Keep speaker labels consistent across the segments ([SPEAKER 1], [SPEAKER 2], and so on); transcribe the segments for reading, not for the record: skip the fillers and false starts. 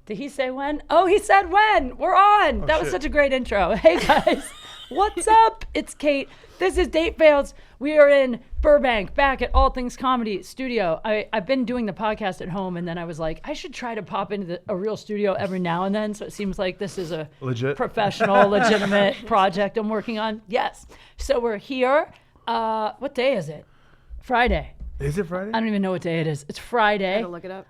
[SPEAKER 1] Did he say when? Oh, he said when. We're on. That was such a great intro. Hey, guys. What's up? It's Kate. This is Date Fails. We are in Burbank, back at All Things Comedy Studio. I've been doing the podcast at home, and then I was like, I should try to pop into a real studio every now and then, so it seems like this is a professional, legitimate project I'm working on. Yes. So we're here. What day is it? Friday.
[SPEAKER 2] Is it Friday?
[SPEAKER 1] I don't even know what day it is. It's Friday.
[SPEAKER 3] I gotta look it up.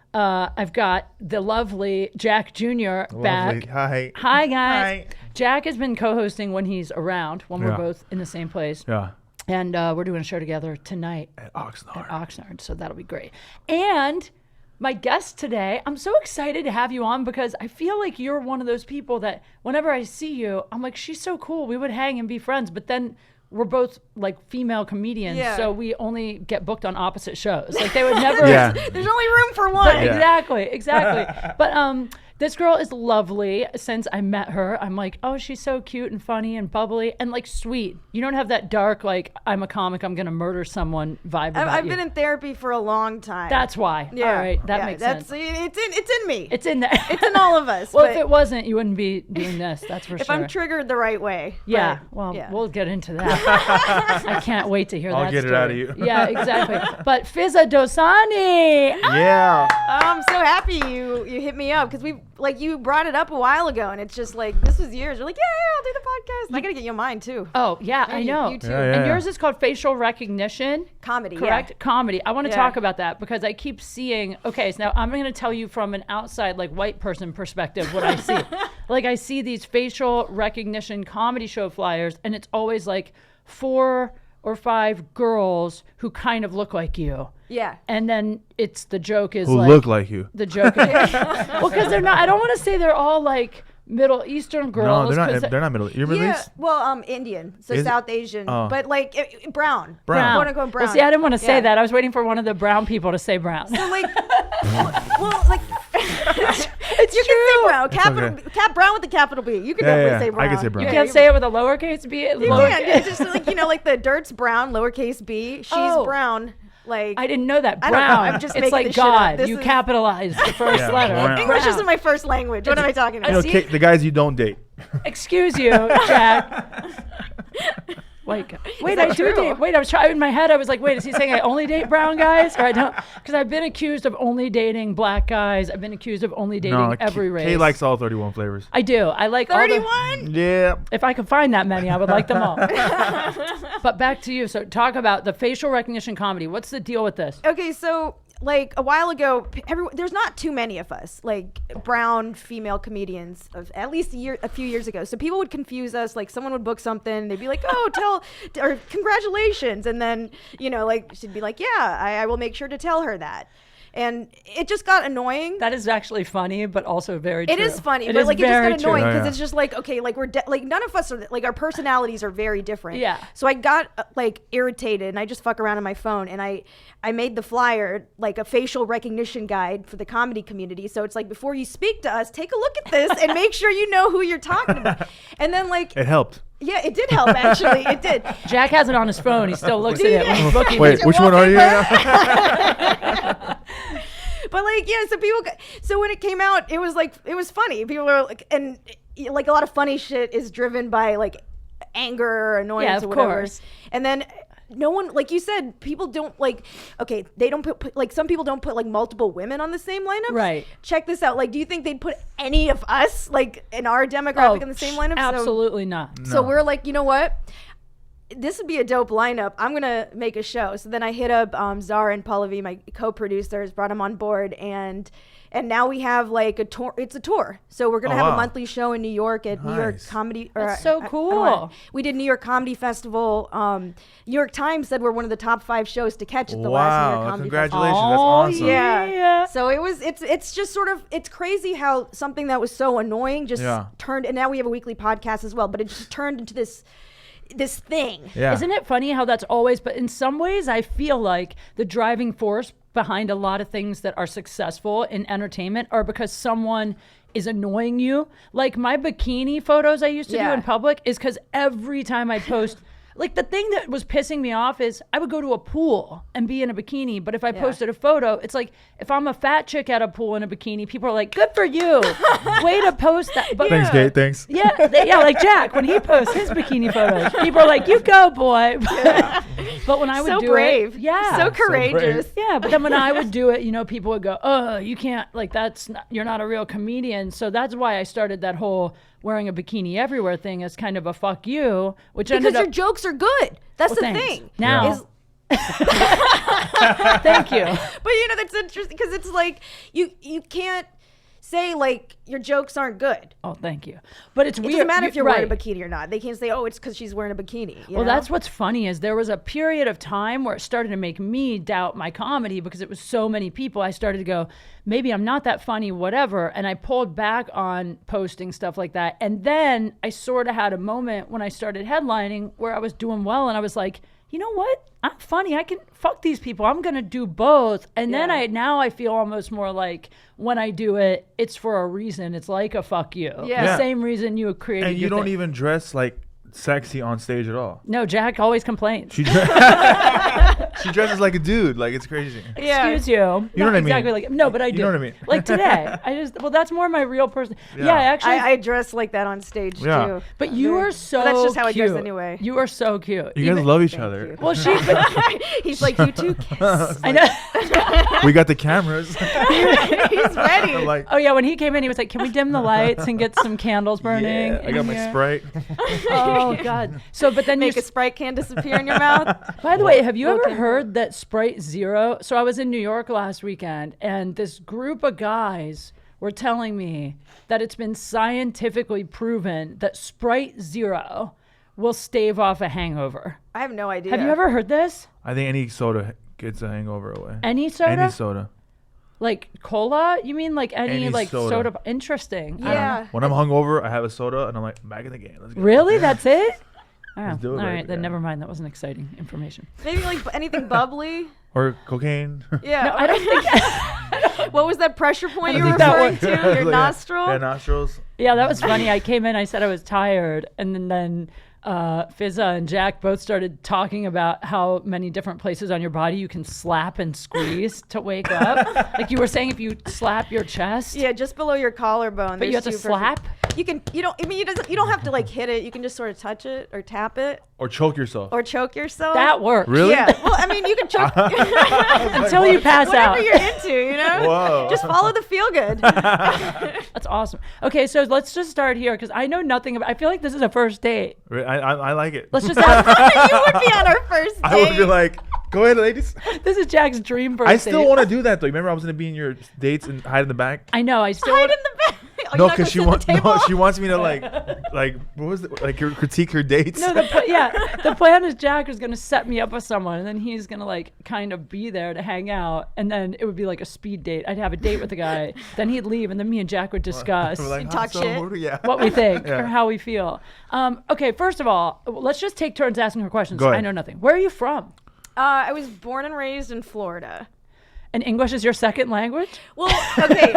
[SPEAKER 1] I've got the lovely Jack Jr. back.
[SPEAKER 2] Hi.
[SPEAKER 1] Hi, guys.
[SPEAKER 2] Hi.
[SPEAKER 1] Jack has been co-hosting when he's around, when we're both in the same place.
[SPEAKER 2] Yeah.
[SPEAKER 1] And we're doing a show together tonight.
[SPEAKER 2] At Oxnard.
[SPEAKER 1] Oxnard, so that'll be great. And my guest today, I'm so excited to have you on because I feel like you're one of those people that whenever I see you, I'm like, she's so cool. We would hang and be friends. But then we're both like female comedians, so we only get booked on opposite shows. Like they would never.
[SPEAKER 3] There's only room for one.
[SPEAKER 1] Exactly. But this girl is lovely. Since I met her, I'm like, oh, she's so cute and funny and bubbly and like sweet. You don't have that dark like I'm a comic, I'm gonna murder someone vibe about
[SPEAKER 3] I've
[SPEAKER 1] you.
[SPEAKER 3] been in therapy for a long time.
[SPEAKER 1] That's why.
[SPEAKER 3] Yeah.
[SPEAKER 1] All right, that makes sense.
[SPEAKER 3] It's in me.
[SPEAKER 1] It's in there.
[SPEAKER 3] It's in all of us.
[SPEAKER 1] Well, if it wasn't, you wouldn't be doing this. That's for
[SPEAKER 3] if
[SPEAKER 1] sure.
[SPEAKER 3] I'm triggered the right way.
[SPEAKER 1] Yeah. We'll get into that. I can't wait to hear that.
[SPEAKER 2] I'll get
[SPEAKER 1] story.
[SPEAKER 2] it out of you.
[SPEAKER 1] Yeah, exactly. But Fizaa Dosani.
[SPEAKER 2] Yeah.
[SPEAKER 3] I'm so happy you hit me up because you brought it up a while ago and it's just like this was years. You're like, yeah, I'll do the podcast. I gotta get you on mine too.
[SPEAKER 1] Oh yeah, I know.
[SPEAKER 3] You too.
[SPEAKER 2] Yeah.
[SPEAKER 1] And yours is called facial recognition.
[SPEAKER 3] Comedy.
[SPEAKER 1] Correct?
[SPEAKER 3] Yeah.
[SPEAKER 1] Comedy. I want to talk about that because I keep seeing, okay, so now I'm going to tell you from an outside, like white person perspective what I see. Like I see these facial recognition comedy show flyers and it's always like 4 or 5 girls who kind of look like you.
[SPEAKER 3] Yeah.
[SPEAKER 1] And then the joke is
[SPEAKER 2] Who
[SPEAKER 1] like.
[SPEAKER 2] look like you.
[SPEAKER 1] The joke is. Well, because they're not, I don't want to say they're all like Middle Eastern girls.
[SPEAKER 2] No, they're not Middle. You're Middle East?
[SPEAKER 3] Well, Indian, so
[SPEAKER 2] Is it?
[SPEAKER 3] South Asian, but like brown.
[SPEAKER 2] Brown.
[SPEAKER 3] Quote unquote brown.
[SPEAKER 1] Well, see, I didn't want to say that. I was waiting for one of the brown people to say brown.
[SPEAKER 3] So like, like.
[SPEAKER 1] It's
[SPEAKER 3] you
[SPEAKER 1] true.
[SPEAKER 3] can say brown, brown with the capital B. You can definitely say brown.
[SPEAKER 2] I can say brown.
[SPEAKER 1] You can't say it with a lowercase b.
[SPEAKER 3] You can. It's just like like the dirt's brown, lowercase b. She's brown. Like
[SPEAKER 1] I didn't know that. Brown.
[SPEAKER 3] I don't know. I'm just
[SPEAKER 1] it's
[SPEAKER 3] making
[SPEAKER 1] like
[SPEAKER 3] this shit up.
[SPEAKER 1] God.
[SPEAKER 3] This
[SPEAKER 1] You
[SPEAKER 3] is-
[SPEAKER 1] capitalized the first letter.
[SPEAKER 2] Brown.
[SPEAKER 3] English isn't my first language. What am I talking about?
[SPEAKER 2] The guys you don't date.
[SPEAKER 1] Excuse you, Jack. Wait, I do date. Wait, I was trying in my head. I was like, wait, is he saying I only date brown guys, or I don't? Because I've been accused of only dating black guys. I've been accused of only dating every race.
[SPEAKER 2] Kay likes all 31 flavors.
[SPEAKER 1] I do. I like
[SPEAKER 3] 31.
[SPEAKER 2] Yeah.
[SPEAKER 1] If I could find that many, I would like them all. But back to you. So talk about the facial recognition comedy. What's the deal with this?
[SPEAKER 3] Okay, so like a while ago, there's not too many of us, like brown female comedians, of at least a few years ago. So people would confuse us. Like someone would book something, they'd be like, "Oh, or congratulations," and then like she'd be like, "Yeah, I will make sure to tell her that." And it just got annoying.
[SPEAKER 1] That is actually funny, but also very true.
[SPEAKER 3] It is funny,
[SPEAKER 1] it
[SPEAKER 3] but like it just
[SPEAKER 1] very
[SPEAKER 3] got annoying
[SPEAKER 1] true.
[SPEAKER 3] because it's just like, okay, like we're like none of us are like our personalities are very different.
[SPEAKER 1] Yeah.
[SPEAKER 3] So I got like irritated and I just fuck around on my phone and I made the flyer like a facial recognition guide for the comedy community. So it's like before you speak to us, take a look at this and make sure you know who you're talking about. And then like
[SPEAKER 2] It helped.
[SPEAKER 3] yeah, it did help actually. It did.
[SPEAKER 1] Jack has it on his phone. He still looks at it when he's booking.
[SPEAKER 2] Wait, which one are you?
[SPEAKER 3] But like, yeah, so when it came out, it was funny. People were like, and like a lot of funny shit is driven by like anger or annoyance or whatever.
[SPEAKER 1] Course.
[SPEAKER 3] And then no one, like you said, people don't like, okay, they don't put like some people don't put like multiple women on the same lineup.
[SPEAKER 1] Right.
[SPEAKER 3] Check this out. Like, do you think they'd put any of us like in our demographic in the same lineup?
[SPEAKER 1] Absolutely not.
[SPEAKER 3] So we're like, you know what? This would be a dope lineup. I'm going to make a show. So then I hit up Zara and Pallavi, my co-producers, brought them on board. And now we have like a tour. It's a tour. So we're going to have a monthly show in New York at New York Comedy.
[SPEAKER 1] That's so cool.
[SPEAKER 3] We did New York Comedy Festival. New York Times said we're one of the top 5 shows to catch at the last New York Comedy
[SPEAKER 2] Congratulations.
[SPEAKER 3] Festival.
[SPEAKER 2] That's awesome.
[SPEAKER 3] Yeah. So it's just sort of, it's crazy how something that was so annoying just turned, and now we have a weekly podcast as well, but it just turned into this thing.
[SPEAKER 2] Yeah.
[SPEAKER 1] Isn't it funny how that's always, but in some ways I feel like the driving force behind a lot of things that are successful in entertainment are because someone is annoying you. Like my bikini photos I used to do in public is because every time I post Like, the thing that was pissing me off is I would go to a pool and be in a bikini, but if I posted a photo, it's like, if I'm a fat chick at a pool in a bikini, people are like, good for you. Way to post that. But
[SPEAKER 2] Thanks, Kate. Thanks.
[SPEAKER 1] yeah, like Jack, when he posts his bikini photos, people are like, you go, boy. But when I would
[SPEAKER 3] So
[SPEAKER 1] do
[SPEAKER 3] brave.
[SPEAKER 1] it, yeah.
[SPEAKER 3] So courageous.
[SPEAKER 1] Yeah, but then when I would do it, you know, people would go, oh, you can't, like, you're not a real comedian. So that's why I started that whole wearing a bikini everywhere thing as kind of a fuck you, which
[SPEAKER 3] Because
[SPEAKER 1] ended up...
[SPEAKER 3] your jokes are good. That's the
[SPEAKER 1] thanks.
[SPEAKER 3] thing.
[SPEAKER 1] Now...
[SPEAKER 3] Is-
[SPEAKER 1] Thank you.
[SPEAKER 3] But you know, that's interesting because it's like you can't say like your jokes aren't good.
[SPEAKER 1] Oh, thank you. But it's
[SPEAKER 3] It
[SPEAKER 1] weird.
[SPEAKER 3] doesn't matter if you're wearing
[SPEAKER 1] right.
[SPEAKER 3] a bikini or not. They can't say, oh, it's because she's wearing a bikini.
[SPEAKER 1] Well, that's what's funny is there was a period of time where it started to make me doubt my comedy because it was so many people. I started to go, maybe I'm not that funny, whatever. And I pulled back on posting stuff like that. And then I sort of had a moment when I started headlining where I was doing well and I was like, you know what? I'm funny. I can fuck these people. I'm going to do both. And then I feel almost more like when I do it, it's for a reason. It's like a fuck you.
[SPEAKER 3] Yeah.
[SPEAKER 1] The same reason you created
[SPEAKER 2] And you
[SPEAKER 1] your
[SPEAKER 2] don't
[SPEAKER 1] thing.
[SPEAKER 2] even dress like sexy on stage at all.
[SPEAKER 1] No, Jack always complains.
[SPEAKER 2] She dresses like a dude. Like, it's crazy.
[SPEAKER 3] Yeah.
[SPEAKER 1] Excuse you.
[SPEAKER 2] You know what I mean?
[SPEAKER 1] Exactly like no, but I do.
[SPEAKER 2] You know what I mean?
[SPEAKER 1] Like today, that's more my real person. Yeah, actually.
[SPEAKER 3] I dress like that on stage
[SPEAKER 2] Yeah.
[SPEAKER 3] too.
[SPEAKER 1] but you are so.
[SPEAKER 3] That's just how I
[SPEAKER 1] cute.
[SPEAKER 3] dress anyway.
[SPEAKER 1] You are so cute.
[SPEAKER 2] You guys love each other.
[SPEAKER 3] you.
[SPEAKER 1] Well,
[SPEAKER 3] He's like, you two kiss.
[SPEAKER 1] I know.
[SPEAKER 2] We got the cameras.
[SPEAKER 3] He's ready.
[SPEAKER 2] I'm like,
[SPEAKER 1] Oh yeah, when he came in, he was like, "Can we dim the lights and get some candles burning?"
[SPEAKER 2] yeah, I
[SPEAKER 1] in
[SPEAKER 2] got my
[SPEAKER 1] here?"
[SPEAKER 2] Sprite.
[SPEAKER 1] Oh God. So, but then
[SPEAKER 3] Make
[SPEAKER 1] you.
[SPEAKER 3] a Sprite can disappear in your mouth.
[SPEAKER 1] By the way, have you
[SPEAKER 3] Little
[SPEAKER 1] ever
[SPEAKER 3] tin
[SPEAKER 1] heard that Sprite Zero? So I was in New York last weekend, and this group of guys were telling me that it's been scientifically proven that Sprite Zero will stave off a hangover.
[SPEAKER 3] I have no idea.
[SPEAKER 1] Have you ever heard this?
[SPEAKER 2] I think any soda gets a hangover away.
[SPEAKER 1] Any soda?
[SPEAKER 2] Any soda.
[SPEAKER 1] Like cola? You mean like any
[SPEAKER 2] Any
[SPEAKER 1] like
[SPEAKER 2] soda.
[SPEAKER 1] soda? Interesting. I don't know.
[SPEAKER 3] Yeah.
[SPEAKER 2] When I'm hungover, I have a soda, and I'm like, back in the game. Let's go.
[SPEAKER 1] Really? That's it? Oh,
[SPEAKER 2] Let's do it,
[SPEAKER 1] all right,
[SPEAKER 2] baby.
[SPEAKER 1] then
[SPEAKER 2] Yeah.
[SPEAKER 1] never mind. That wasn't exciting information.
[SPEAKER 3] Maybe like anything bubbly.
[SPEAKER 2] Or cocaine.
[SPEAKER 3] Yeah.
[SPEAKER 1] No, I don't think.
[SPEAKER 3] What was that pressure point you were
[SPEAKER 1] think that
[SPEAKER 3] referring
[SPEAKER 1] was-
[SPEAKER 3] to? Your
[SPEAKER 2] Like,
[SPEAKER 3] nostril?
[SPEAKER 2] Yeah, nostrils.
[SPEAKER 1] Yeah, that was funny. I came in, I said I was tired, and then Fizaa and Jack both started talking about how many different places on your body you can slap and squeeze to wake up. Like you were saying, if you slap your chest,
[SPEAKER 3] Yeah, just below your collarbone.
[SPEAKER 1] but you have to
[SPEAKER 3] there's two
[SPEAKER 1] slap.
[SPEAKER 3] You can. You don't. I mean, you don't have to like hit it. You can just sort of touch it or tap it
[SPEAKER 2] Or choke yourself.
[SPEAKER 3] or choke yourself.
[SPEAKER 1] That works.
[SPEAKER 2] Really?
[SPEAKER 3] Yeah. Well, I mean, you can choke
[SPEAKER 1] Until you pass
[SPEAKER 3] whatever
[SPEAKER 1] out.
[SPEAKER 3] you're into. You know.
[SPEAKER 2] Whoa.
[SPEAKER 3] Just follow the feel good.
[SPEAKER 1] That's awesome. Okay, so let's just start here because I know nothing about. I feel like this is a first date.
[SPEAKER 2] I like it.
[SPEAKER 1] Let's just ask.
[SPEAKER 3] You would be on our first date.
[SPEAKER 2] I would be like, go ahead, ladies.
[SPEAKER 1] This is Jack's dream first
[SPEAKER 2] I still
[SPEAKER 1] date.
[SPEAKER 2] want to do that, though. Remember, I was going to be in your dates and hide in the back?
[SPEAKER 1] I know. I still.
[SPEAKER 3] hide
[SPEAKER 1] wanna-
[SPEAKER 3] in the back. Oh,
[SPEAKER 2] No,
[SPEAKER 3] you're not
[SPEAKER 2] because she
[SPEAKER 3] gonna
[SPEAKER 2] wants
[SPEAKER 3] sit at the table?
[SPEAKER 2] she wants me to like what was it? Like critique her dates.
[SPEAKER 1] No, the plan is Jack is going to set me up with someone, and then he's going to like kind of be there to hang out, and then it would be like a speed date. I'd have a date with the guy, then he'd leave, and then me and Jack would discuss
[SPEAKER 2] We're like,
[SPEAKER 3] You talk
[SPEAKER 2] "I'm
[SPEAKER 3] shit?"
[SPEAKER 2] yeah.
[SPEAKER 1] what we think
[SPEAKER 2] Yeah.
[SPEAKER 1] or how we feel. Okay, first of all, let's just take turns asking her questions.
[SPEAKER 2] Go ahead.
[SPEAKER 1] I know nothing. Where are you from?
[SPEAKER 3] I was born and raised in Florida.
[SPEAKER 1] And English is your second language?
[SPEAKER 3] Well, okay.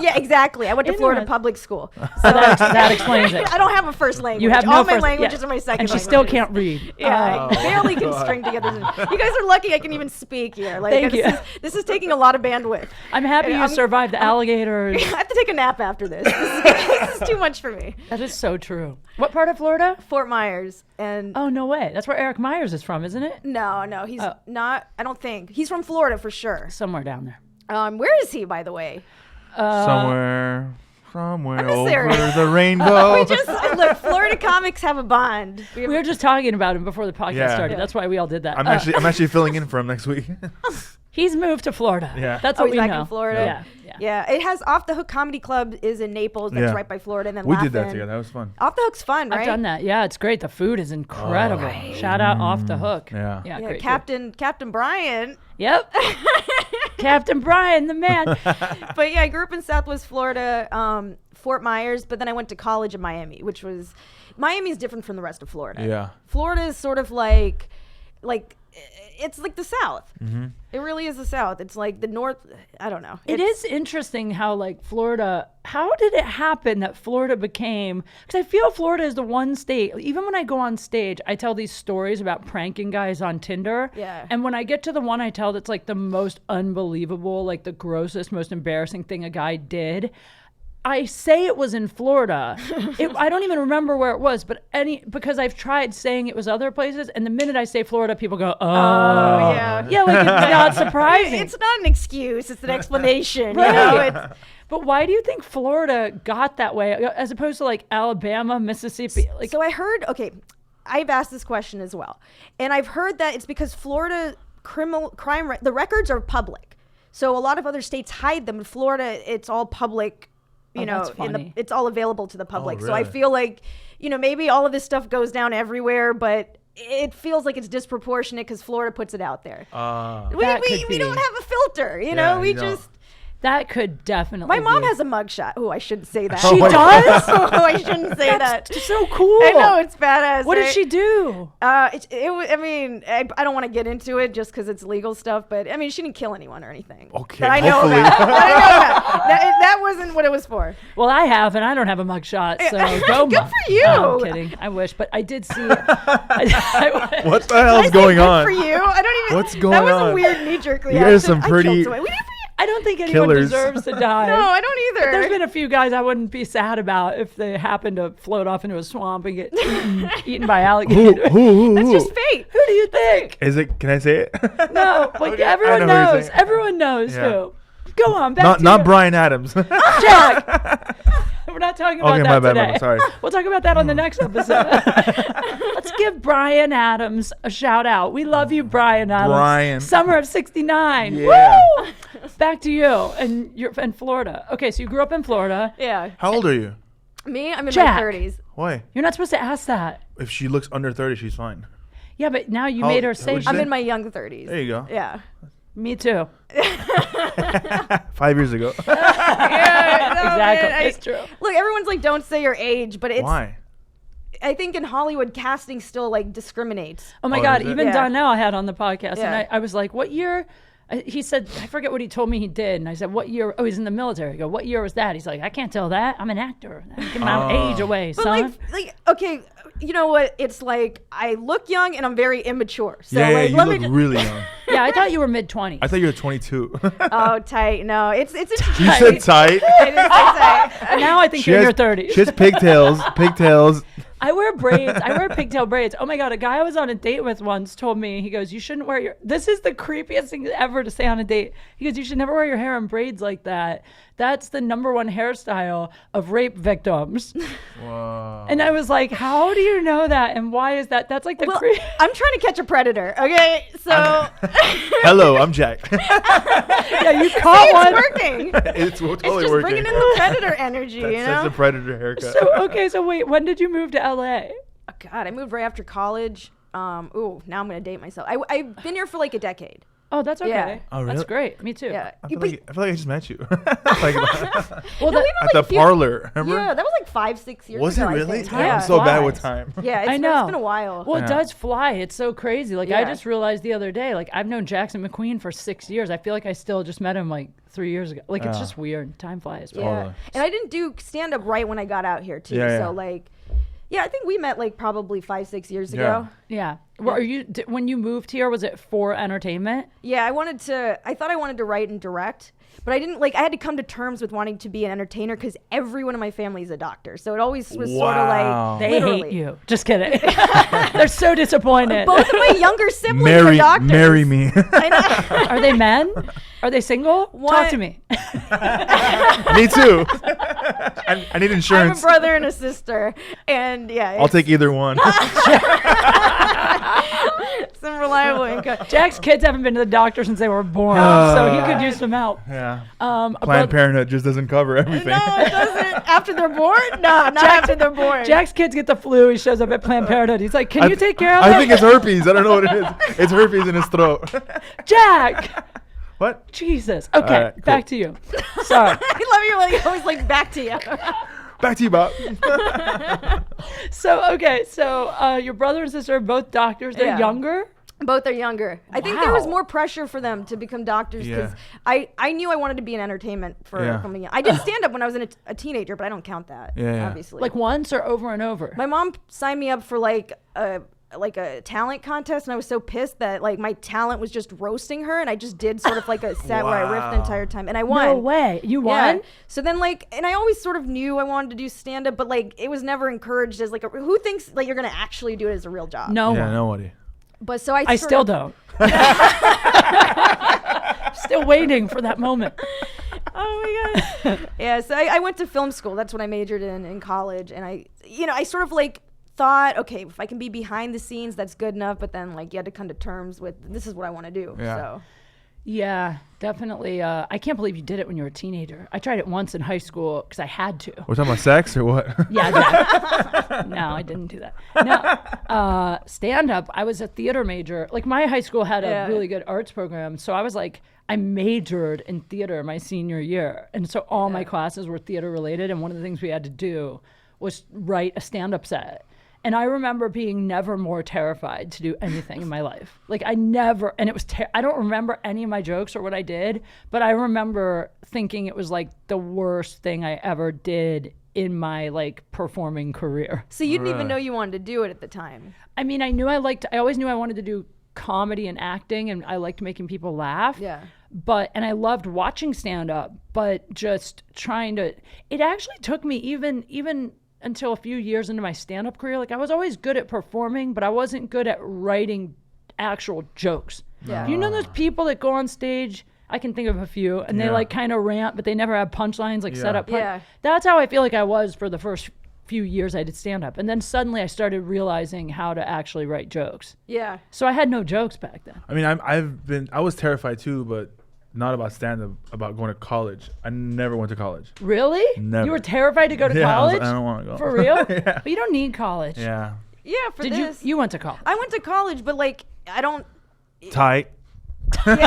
[SPEAKER 3] Yeah, exactly. I went to Florida
[SPEAKER 1] Interesting.
[SPEAKER 3] public school.
[SPEAKER 1] So that explains it.
[SPEAKER 3] I don't have a first language.
[SPEAKER 1] You have
[SPEAKER 3] All
[SPEAKER 1] no
[SPEAKER 3] my
[SPEAKER 1] first,
[SPEAKER 3] languages
[SPEAKER 1] yeah.
[SPEAKER 3] are my second
[SPEAKER 1] and she
[SPEAKER 3] languages.
[SPEAKER 1] still can't read.
[SPEAKER 3] Yeah, I
[SPEAKER 2] Oh,
[SPEAKER 3] barely can
[SPEAKER 2] God.
[SPEAKER 3] string together. You guys are lucky I can even speak here. Like,
[SPEAKER 1] Thank you.
[SPEAKER 3] This is taking a lot of bandwidth.
[SPEAKER 1] I'm happy you
[SPEAKER 3] I'm-
[SPEAKER 1] survived the alligators.
[SPEAKER 3] I have to take a nap after this. This is too much for me.
[SPEAKER 1] That is so true. What part of Florida?
[SPEAKER 3] Fort Myers and
[SPEAKER 1] Oh, no way. That's where Eric Myers is from, isn't it?
[SPEAKER 3] no, he's
[SPEAKER 1] Oh.
[SPEAKER 3] not. I don't think he's from Florida for sure.
[SPEAKER 1] Somewhere down there.
[SPEAKER 3] Where is he, by the way?
[SPEAKER 2] somewhere
[SPEAKER 3] this
[SPEAKER 2] over
[SPEAKER 3] area.
[SPEAKER 2] the rainbow.
[SPEAKER 3] We just look. Florida comics have a bond.
[SPEAKER 1] We were just talking about him before the podcast
[SPEAKER 2] Yeah.
[SPEAKER 1] started. That's why we all did that.
[SPEAKER 2] I'm actually filling in for him next week.
[SPEAKER 1] He's moved to Florida.
[SPEAKER 2] Yeah.
[SPEAKER 1] That's
[SPEAKER 3] Oh,
[SPEAKER 1] what
[SPEAKER 3] he's
[SPEAKER 1] we
[SPEAKER 3] back
[SPEAKER 1] know.
[SPEAKER 3] in Florida.
[SPEAKER 1] Yeah.
[SPEAKER 3] Yeah, it has Off the Hook Comedy Club is in Naples. That's
[SPEAKER 2] Yeah.
[SPEAKER 3] right by Florida, and then
[SPEAKER 2] We did that
[SPEAKER 3] Laugh-In.
[SPEAKER 2] together. That was fun.
[SPEAKER 3] Off the Hook's fun, right?
[SPEAKER 1] I've done that. Yeah, it's great. The food is incredible. Shout out Off the Hook.
[SPEAKER 2] Yeah.
[SPEAKER 1] Yeah,
[SPEAKER 3] Yeah,
[SPEAKER 1] great.
[SPEAKER 3] Captain Brian.
[SPEAKER 1] Yep. Captain Brian, the man.
[SPEAKER 3] But yeah, I grew up in Southwest Florida, Fort Myers, but then I went to college in Miami, which was Miami is different from the rest of Florida.
[SPEAKER 2] Yeah.
[SPEAKER 3] Florida is sort of like it's like the South. It really is the South. It's like the North. I don't know.
[SPEAKER 1] It is interesting how like Florida, how did it happen that Florida became, because I feel Florida is the one state, even when I go on stage, I tell these stories about pranking guys on Tinder.
[SPEAKER 3] Yeah.
[SPEAKER 1] And when I get to the one I tell that's like the most unbelievable, like the grossest, most embarrassing thing a guy did, I say it was in Florida. I don't even remember where it was, but because I've tried saying it was other places, and the minute I say Florida, people go, "Oh,
[SPEAKER 3] yeah,
[SPEAKER 1] yeah." Like it's not surprising.
[SPEAKER 3] It's not an excuse; it's an explanation.
[SPEAKER 1] Right.
[SPEAKER 3] You know?
[SPEAKER 1] But why do you think Florida got that way, as opposed to like Alabama, Mississippi? Like,
[SPEAKER 3] so I heard. Okay, I've asked this question as well, and I've heard that it's because Florida crime the records are public, so a lot of other states hide them. In Florida, it's all public. You know, it's all available to the public.
[SPEAKER 2] Oh,
[SPEAKER 3] So I
[SPEAKER 2] really?
[SPEAKER 3] feel like, you know, maybe all of this stuff goes down everywhere, but it feels like it's disproportionate because Florida puts it out there. We don't have a filter, you know, we just.
[SPEAKER 1] That could definitely
[SPEAKER 3] My mom
[SPEAKER 1] be.
[SPEAKER 3] has a mugshot. Oh, I shouldn't say that.
[SPEAKER 1] She does?
[SPEAKER 3] Oh, I shouldn't say that.
[SPEAKER 1] It's so cool.
[SPEAKER 3] I know, it's badass.
[SPEAKER 1] What did
[SPEAKER 3] right?
[SPEAKER 1] she do?
[SPEAKER 3] I mean, I don't want to get into it just because it's legal stuff, but I mean, she didn't kill anyone or anything.
[SPEAKER 2] Okay,
[SPEAKER 3] That I know
[SPEAKER 2] hopefully.
[SPEAKER 3] about. That wasn't what it was for.
[SPEAKER 1] Well, I have, and I don't have a mugshot, so go.
[SPEAKER 3] Good for you.
[SPEAKER 1] No, I'm kidding. I wish, but I did see.
[SPEAKER 2] What the hell's
[SPEAKER 3] I say
[SPEAKER 2] going
[SPEAKER 3] good
[SPEAKER 2] on?
[SPEAKER 3] for you. I don't even.
[SPEAKER 2] What's going
[SPEAKER 3] That was
[SPEAKER 2] on?
[SPEAKER 3] a weird knee-jerk reaction.
[SPEAKER 2] You guys are some
[SPEAKER 3] I
[SPEAKER 2] pretty-
[SPEAKER 3] killed someone. We didn't.
[SPEAKER 1] I don't think anyone
[SPEAKER 2] Killers.
[SPEAKER 1] deserves to die.
[SPEAKER 3] No, I don't either.
[SPEAKER 1] There's been a few guys I wouldn't be sad about if they happened to float off into a swamp and get eaten by alligators.
[SPEAKER 3] That's just fate.
[SPEAKER 1] Who do you think?
[SPEAKER 2] Is it? Can I say it?
[SPEAKER 1] No, like
[SPEAKER 2] Okay,
[SPEAKER 1] everyone
[SPEAKER 2] I know who you're
[SPEAKER 1] knows.
[SPEAKER 2] saying.
[SPEAKER 1] Everyone knows
[SPEAKER 2] Yeah.
[SPEAKER 1] who. Go on, back to
[SPEAKER 2] not
[SPEAKER 1] you.
[SPEAKER 2] Brian Adams.
[SPEAKER 1] Jack. We're not talking about
[SPEAKER 2] Okay,
[SPEAKER 1] that
[SPEAKER 2] my bad,
[SPEAKER 1] today.
[SPEAKER 2] my bad, sorry.
[SPEAKER 1] We'll talk about that on the next episode. Let's give Brian Adams a shout out. We love you, Brian Adams.
[SPEAKER 2] Brian.
[SPEAKER 1] Summer of '69.
[SPEAKER 2] Yeah.
[SPEAKER 1] Woo! Back to you and you're in Florida. Okay, so you grew up in Florida.
[SPEAKER 3] Yeah.
[SPEAKER 2] How old are you?
[SPEAKER 3] Me, I'm in
[SPEAKER 1] Jack.
[SPEAKER 3] my 30s.
[SPEAKER 2] Why?
[SPEAKER 1] You're not supposed to ask that.
[SPEAKER 2] If she looks under 30, she's fine.
[SPEAKER 1] Yeah, but now you
[SPEAKER 2] How-
[SPEAKER 1] made her
[SPEAKER 2] what'd
[SPEAKER 1] say.
[SPEAKER 2] you
[SPEAKER 3] I'm
[SPEAKER 2] say?
[SPEAKER 3] in my young 30s.
[SPEAKER 2] There you go.
[SPEAKER 3] Yeah.
[SPEAKER 1] Me too.
[SPEAKER 2] 5 years ago.
[SPEAKER 3] Yeah, no,
[SPEAKER 1] Exactly.
[SPEAKER 3] man,
[SPEAKER 1] It's true.
[SPEAKER 3] Look, everyone's like, don't say your age, but it's.
[SPEAKER 2] Why?
[SPEAKER 3] I think in Hollywood, casting still like discriminates.
[SPEAKER 1] Oh my
[SPEAKER 2] Oh,
[SPEAKER 1] God!
[SPEAKER 2] is it?
[SPEAKER 1] Even
[SPEAKER 3] Yeah.
[SPEAKER 1] Donnell I had on the podcast,
[SPEAKER 3] Yeah.
[SPEAKER 1] and I was like, "What year?" He said, "I forget what he told me he did." And I said, "What year?" Oh, he's in the military. I go, "What year was that?" He's like, "I can't tell that. I'm an actor. Give my age away,
[SPEAKER 3] But
[SPEAKER 1] son."
[SPEAKER 3] like, okay, you know what? It's like I look young and I'm very immature. So
[SPEAKER 2] yeah,
[SPEAKER 3] like,
[SPEAKER 2] you
[SPEAKER 3] let
[SPEAKER 2] look
[SPEAKER 3] me.
[SPEAKER 2] really young.
[SPEAKER 1] Yeah, I thought you were mid-20s.
[SPEAKER 2] I thought you were 22.
[SPEAKER 3] Oh, tight. No, it's interesting.
[SPEAKER 2] You said tight.
[SPEAKER 3] I didn't say tight.
[SPEAKER 1] And now I think
[SPEAKER 2] She
[SPEAKER 1] you're in
[SPEAKER 2] has,
[SPEAKER 1] your 30s.
[SPEAKER 2] she has pigtails.
[SPEAKER 1] I wear braids. I wear pigtail braids. Oh my God, a guy I was on a date with once told me, he goes, "You shouldn't wear your," this is the creepiest thing ever to say on a date. He goes, "You should never wear your hair in braids like that. That's the #1 hairstyle of rape victims."
[SPEAKER 2] Wow.
[SPEAKER 1] And I was like, how do you know that? And why is that? That's like the
[SPEAKER 3] Well,
[SPEAKER 1] creep.
[SPEAKER 3] I'm trying to catch a predator. Okay, so
[SPEAKER 2] Hello, I'm Jack.
[SPEAKER 1] Yeah, you caught
[SPEAKER 3] it's
[SPEAKER 1] one.
[SPEAKER 3] working.
[SPEAKER 2] It's totally
[SPEAKER 3] It's just
[SPEAKER 2] working.
[SPEAKER 3] bringing in the predator energy.
[SPEAKER 2] That's
[SPEAKER 3] You know.
[SPEAKER 2] such a predator haircut.
[SPEAKER 1] So wait, when did you move to LA?
[SPEAKER 3] Oh, God, I moved right after college. Ooh, now I'm gonna date myself. I've been here for like a decade.
[SPEAKER 1] Oh, that's okay.
[SPEAKER 3] Yeah.
[SPEAKER 2] Oh,
[SPEAKER 1] That's
[SPEAKER 2] really?
[SPEAKER 1] great. Me too.
[SPEAKER 3] Yeah.
[SPEAKER 2] I feel,
[SPEAKER 3] But-
[SPEAKER 2] like, I just met you. Like,
[SPEAKER 1] Well,
[SPEAKER 3] No,
[SPEAKER 1] that-
[SPEAKER 3] we've been,
[SPEAKER 2] at
[SPEAKER 3] like,
[SPEAKER 2] the
[SPEAKER 3] a few-
[SPEAKER 2] parlor, remember?
[SPEAKER 3] Yeah, that was like 5-6 years
[SPEAKER 2] Was
[SPEAKER 3] ago.
[SPEAKER 2] it
[SPEAKER 3] I
[SPEAKER 2] really?
[SPEAKER 3] think.
[SPEAKER 2] Time.
[SPEAKER 3] Yeah.
[SPEAKER 2] I'm so bad
[SPEAKER 1] flies.
[SPEAKER 2] with time.
[SPEAKER 3] Yeah,
[SPEAKER 1] I know.
[SPEAKER 3] It's been a while.
[SPEAKER 1] Well, it
[SPEAKER 2] Yeah.
[SPEAKER 1] does fly. It's so crazy. Like I
[SPEAKER 3] Yeah.
[SPEAKER 1] just realized the other day, like I've known Jackson McQueen for 6 years. I feel like I still just met him like 3 years ago. Like it's
[SPEAKER 2] Yeah.
[SPEAKER 1] just weird. Time flies.
[SPEAKER 3] Yeah.
[SPEAKER 2] Totally.
[SPEAKER 3] And I didn't do stand up right when I got out here too.
[SPEAKER 2] Yeah, yeah.
[SPEAKER 3] So like, yeah, I think we met like probably 5-6 years
[SPEAKER 2] Yeah.
[SPEAKER 3] ago.
[SPEAKER 1] Yeah. Well, when you moved here? Was it for entertainment?
[SPEAKER 3] Yeah, I thought I wanted to write and direct, but I didn't like. I had to come to terms with wanting to be an entertainer because everyone in my family is a doctor. So it always was sort of
[SPEAKER 2] Wow.
[SPEAKER 3] like
[SPEAKER 1] They
[SPEAKER 3] literally.
[SPEAKER 1] hate you. Just kidding. They're so disappointed.
[SPEAKER 3] Both of my younger siblings are doctors.
[SPEAKER 2] Marry me.
[SPEAKER 3] I know.
[SPEAKER 1] Are they men? Are they single? Talk
[SPEAKER 3] What?
[SPEAKER 1] to me.
[SPEAKER 2] Me too. I need
[SPEAKER 3] I have a
[SPEAKER 2] insurance.
[SPEAKER 3] brother and a sister, and yeah,
[SPEAKER 2] I'll take either one.
[SPEAKER 3] some reliable income.
[SPEAKER 1] Jack's kids haven't been to the doctor since they were born, so he could use some help.
[SPEAKER 2] Yeah.
[SPEAKER 1] A
[SPEAKER 2] Planned
[SPEAKER 1] brother-
[SPEAKER 2] Parenthood just doesn't cover everything.
[SPEAKER 3] No, it doesn't. After they're born? No, not after they're born.
[SPEAKER 1] Jack's kids get the flu. He shows up at Planned Parenthood. He's like, "Can you take care of
[SPEAKER 2] I
[SPEAKER 1] them?"
[SPEAKER 2] think it's herpes. I don't know what it is. It's herpes in his throat.
[SPEAKER 1] Jack.
[SPEAKER 2] What?
[SPEAKER 1] Jesus. Okay,
[SPEAKER 2] All right, cool.
[SPEAKER 1] back to you. Sorry.
[SPEAKER 3] I love you when he always like back to you.
[SPEAKER 2] Back to you, Bob.
[SPEAKER 1] So your brother and sister are both doctors. They're
[SPEAKER 3] Yeah.
[SPEAKER 1] younger.
[SPEAKER 3] Both are younger. I think there was more pressure for them to become doctors because I knew I wanted to be in entertainment from young. I did stand up when I was a teenager, but I don't count that. Obviously.
[SPEAKER 1] Like once or over and over.
[SPEAKER 3] My mom signed me up for like a talent contest, and I was so pissed that like my talent was just roasting her, and I just did sort of like a set where I riffed the entire time, and I won.
[SPEAKER 1] No way, you won?
[SPEAKER 3] So then and I always sort of knew I wanted to do stand up, but like it was never encouraged as like who thinks like you're gonna actually do it as a real job?
[SPEAKER 1] No one.
[SPEAKER 2] Nobody.
[SPEAKER 3] But so I
[SPEAKER 1] still don't. Still waiting for that moment.
[SPEAKER 3] Oh my god. Yeah, so I went to film school. That's what I majored in college, and I sort of like thought, okay, if I can be behind the scenes, that's good enough. But then like you had to come to terms with this is what I want to do.
[SPEAKER 2] Yeah.
[SPEAKER 3] So.
[SPEAKER 1] Yeah, definitely. I can't believe you did it when you were a teenager. I tried it once in high school because I had to.
[SPEAKER 2] We're talking about sex or what?
[SPEAKER 1] Yeah, Jack. No, I didn't do that. No, stand up. I was a theater major. Like my high school had a really good arts program, so I was like, I majored in theater my senior year, and so all my classes were theater related. And one of the things we had to do was write a stand up set. And I remember being never more terrified to do anything in my life. Like I never, and it was, I don't remember any of my jokes or what I did, but I remember thinking it was like the worst thing I ever did in my like performing career.
[SPEAKER 3] So you didn't even know you wanted to do it at the time.
[SPEAKER 1] I mean, I always knew I wanted to do comedy and acting, and I liked making people laugh.
[SPEAKER 3] Yeah.
[SPEAKER 1] And I loved watching stand up, but just trying to, it actually took me even until a few years into my stand-up career. Like I was always good at performing, but I wasn't good at writing actual jokes.
[SPEAKER 3] Yeah.
[SPEAKER 1] You know those people that go on stage, I can think of a few, and they like kind of rant, but they never have punchlines like set up.
[SPEAKER 3] Yeah.
[SPEAKER 1] That's how I feel like I was for the first few years I did stand-up. And then suddenly I started realizing how to actually write jokes.
[SPEAKER 3] Yeah.
[SPEAKER 1] So I had no jokes back then.
[SPEAKER 2] I mean, I was terrified too, but not about stand-up, about going to college. I never went to college.
[SPEAKER 1] Really?
[SPEAKER 2] Never.
[SPEAKER 1] You were terrified to go to
[SPEAKER 2] Yeah,
[SPEAKER 1] college?
[SPEAKER 2] I don't want to go.
[SPEAKER 1] For real?
[SPEAKER 2] Yeah.
[SPEAKER 1] But you don't need college.
[SPEAKER 2] Yeah.
[SPEAKER 3] Yeah, for
[SPEAKER 1] Did
[SPEAKER 3] this.
[SPEAKER 1] you went to college?
[SPEAKER 3] I went to college, but like I don't.
[SPEAKER 2] Tight.
[SPEAKER 1] What